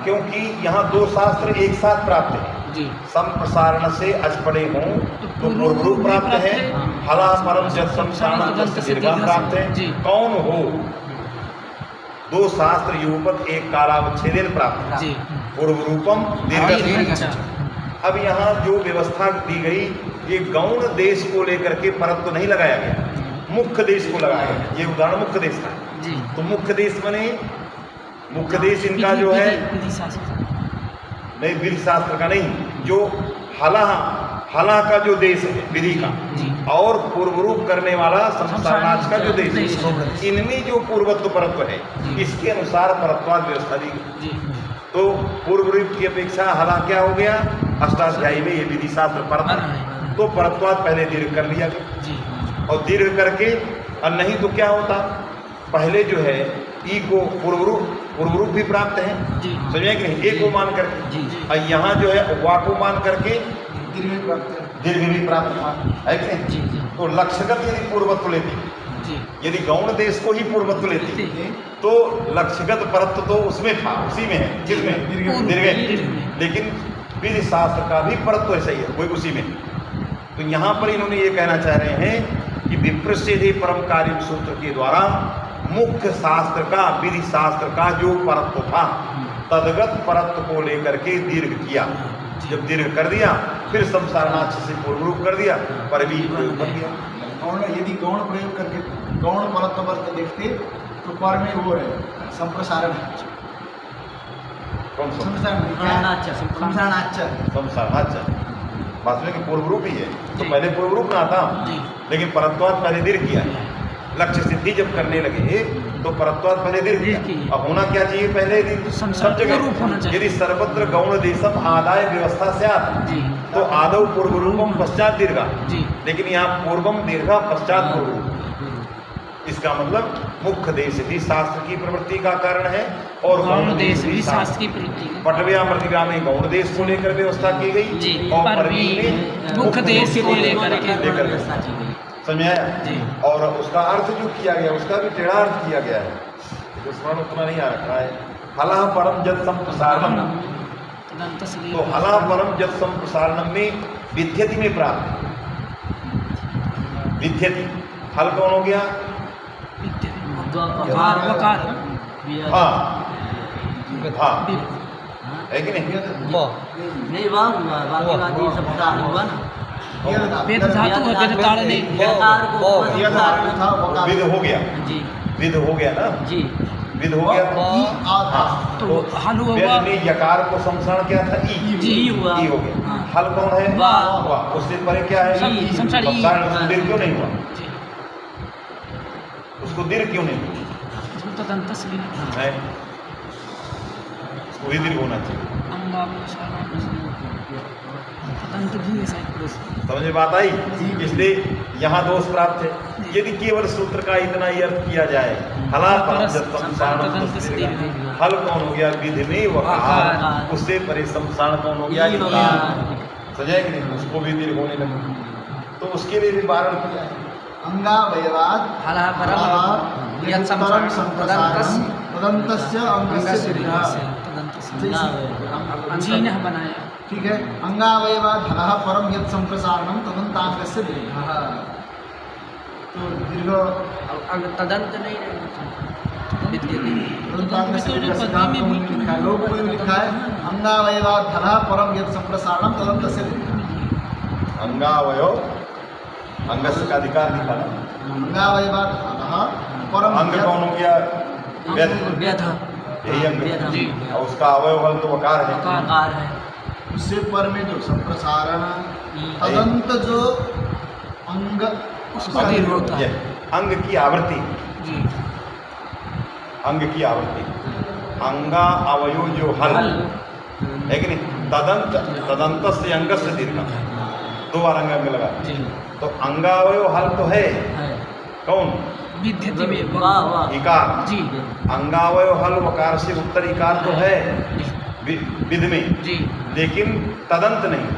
क्योंकि यहाँ दो शास्त्र एक साथ प्राप्त है जी। संप्रसारण से अच पड़े हों तो पूर्व रूप प्राप्त है, हला परम जब संप्रसारण दीर्घा प्राप्त है। कौन हो? दो शास्त्र युगपत एक कालावच्छेदेन प्राप्त है, पूर्व रूपम दीर्घ। अब यहाँ जो व्यवस्था दी गई, ये गौण देश को लेकर के परत तो नहीं लगाया गया, मुख्य देश को लगाया गया। ये उदाहरण मुख्य देश का जी। तो मुख्य देश बने, मुख्य देश इनका जो है नहीं, विधि शास्त्र का नहीं, जो हला का जो देश है विधि का, और पूर्व रूप करने वाला संसारनाच का जो देश है, इनमें जो पूर्वत्व परत्व है, इसके अनुसार परत्वाद व्यवस्था दी गई। तो पूर्व रूप की अपेक्षा हला क्या हो गया? अष्टाध्यायी में ये विधि शास्त्र परत्व, तो परत्वाद पहले दीर्घ कर लिया गया, और दीर्घ करके, और नहीं तो क्या होता? पहले जो है ई को पूर्व रूप भी प्राप्त है, समझे कि नहीं? ए को मान करके, और यहाँ जो है वा को मान करके दीर्घ भी प्राप्त था, है कि नहीं? तो लक्ष्यगत यदि पूर्वत्व लेती, यदि गौण देश को ही पूर्वत्व लेती, तो लक्ष्यगत परत्व तो उसमें था, उसी में है, किसमें? दीर्घ। लेकिन विधि शास्त्र का भी परत्व ऐसा ही है, कोई उसी में। तो यहाँ पर इन्होंने ये कहना चाह रहे हैं कि विप्रसिद्धि परम कार्य सूत्र के द्वारा मुख्य शास्त्र का, विधि शास्त्र का जो परत्व था, तदगत परत्व को लेकर के दीर्घ किया। जब दीर्घ कर दिया, फिर संसारनाच से पूर्व रूप कर दिया, पर भी प्रयोग कर दिया। यदि गौण प्रयोग करके गौण परत्व देखते तो पर में वो है संप्रसारण है, कौन सा संसारणाच वास्तविक में पूर्व रूप ही है। तो पहले पूर्व रूप ना था, लेकिन परत्वाद पहले दीर्घ किया। लक्ष्य सिद्धि जब करने लगे तो परत्वाद पहले दीर्घ किया। अब होना क्या चाहिए पहले सब जगह, यदि सर्वत्र गौण देशम आदाय व्यवस्था से आता तो आदौ पूर्व रूपम पश्चात दीर्घा, लेकिन यहाँ पूर्वम दीर्घा पश्चात पूर्व रूप। इसका मतलब मुख्य देश भी शास्त्र की प्रवृत्ति का कारण है और गौण देश भी शास्त्र की प्रवृत्ति। पटव्या मृतिका में गौण देश को लेकर व्यवस्था की गई और परवी में मुख्य देश को लेकर व्यवस्था की गई। समझाया? और उसका अर्थ जो किया गया उसका भी टेढ़ा अर्थ किया गया है, तो स्मरण उतना नहीं आ रखा है। हला परम जत संप्रसारणम, तो हला परम जत संप्रसारणम में विद्यति में प्राप्त, विद्यति हल कौन हो गया? हाँ हाँ है कि नहीं? नहीं वाह हुआ, बाकी बात ये सब हुआ ना। वेद धातु है, वेद ताड़ने विद हो गया जी, विद हो गया ना जी, विद हो गया। तो हल हुआ, वेद ने यकार को संसार क्या था? जी हुआ, ई हो गया। हल कौन है? वाह। उससे परे क्या है? संसार दीर्घ क्यों नहीं हुआ? उसको दीर्घ क्यों नहीं हुआ? है उसको भी दीर्घ होना चाहिए। समझ में बात आई? इसलिए यहाँ दोष प्राप्त है। यदि केवल सूत्र का इतना ही अर्थ किया जाए, हला हल कौन हो गया? विधि में वकार, उससे परे संसार कौन हो गया? समझे कि नहीं? उसको भी दीर्घ होने लगे, तो उसके लिए भी वारण किया है। अंगावयवाद बनाया। ठीक है, अंगावयवाद हलः परम यत् संप्रसारणम तदंतांगस्य दीर्घः। तो दीर्घ तदंत नहीं लोग में लिखा है अंगावयवाद हलः परम यत् संप्रसारणम तदंतस्य दीर्घः। अंगावयव अंगस्य का अधिकार दिखा ना। अंगावयवाद हलः परम अंग कौन हो गया? व्यथ, यही अंग जी। और उसका अवयव हल तो वकार है। वकार है। उससे पर में जो संप्रसारण तदंत जो अंग उसका दीर्घ होता है। अंग की आवृत्ति, अंग की आवृत्ति, अंगा अवयव जो हल है कि नहीं? तदंत, तदंत से अंग से दीर्घ, दो बार अंग लगा। तो अंगावयव हल तो है कौन? विद्यति में इकार जी। अंगावयव हल वकार से उत्तर इकार तो है विध में जी, लेकिन तदंत नहीं।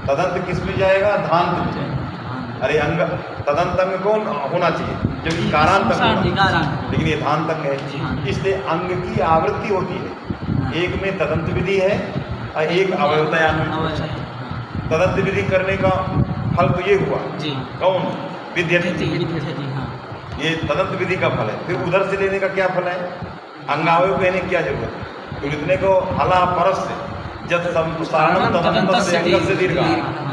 तदंत किस में जाएगा? धांत में। अरे अंग तदंत अंग कौन होना चाहिए? जब इकारांत अंग, लेकिन ये धांत अंग है। इसलिए अंग की आवृत्ति होती है। एक में तदंत विधि है और एक अवयवतयान्वित। तदंत विधि करने का फल तो ये हुआ जी। कौन? विद्यति। ये तदंत विधि का फल है। फिर उधर से लेने का क्या फल है? अंगावयव कहने की क्या जरूरत है? तो लिखने को हला परस से जब संप्रसारण तदंत से अंग से दीर्घ,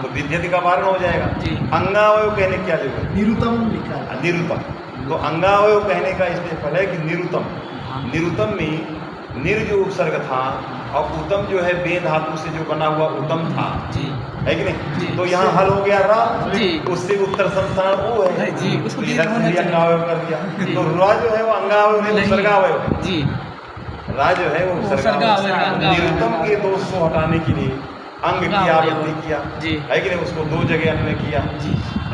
तो विद्यति का वारण हो जाएगा। अंगावयव कहने की क्या जरूरत है? निरुतम लिखा है। निरुतम, तो अंगावयव कहने का इसलिए फल है कि निरुतम, निरुतम में निर जो उपसर्ग था और उत्तम जो है बे धातु से जो बना हुआ उत्तम था है कि नहीं? तो यहाँ हल हो गया रा, उससे उत्तर संस्थान वो है तो इधर से भी अंगावयव कर दिया। तो रा जो है वो अंगावयव नहीं, उपसर्गावयव है। रा जो है वो उपसर्गावयव। निरुतम के दोष को हटाने के लिए अंग की आवृत्ति किया है कि नहीं? उसको दो जगह अन्य किया,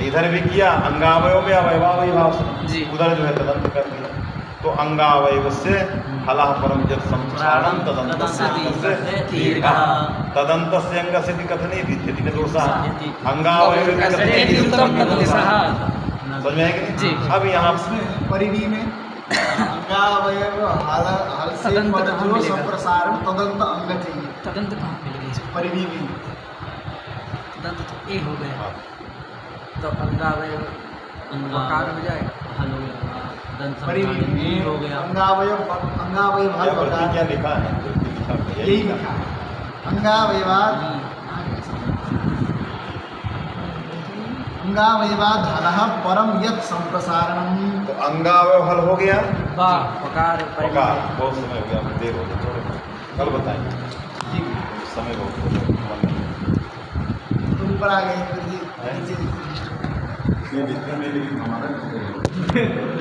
इधर भी किया अंगावयव में अवयवावयी भाव से, उधर जो है तदंत कर दिया। तो अंगावयव से हला परम जत संप्रसारणम तदंत तदंत से अंग से कथने विद्यति में दोषा अंगावयव समझ में आएगी जी। अब यहाँ परिधि में अंगावयव हल से पर जो संप्रसारण तदंत अंग चाहिए। तदंत कहाँ मिल गई? परिधि में तदंत तो ए हो गया, तो अंगावयव वकार हो जाएगा, हल हो गया। परिधि में हो गया अंगावयव, अंगावयव हल वकार क्या लिखा है? यही लिखा है अंगावयवाद अंगावयवाद हलः परम यत् संप्रसारणम। तो अंगावयव हल हो गया, वकार बहुत समय हो गया, देर हो गया। कल बताएंगे जी समय बहुत तो ऊपर आ गए फिर जी नीचे ये जितने में लेकिन हमारा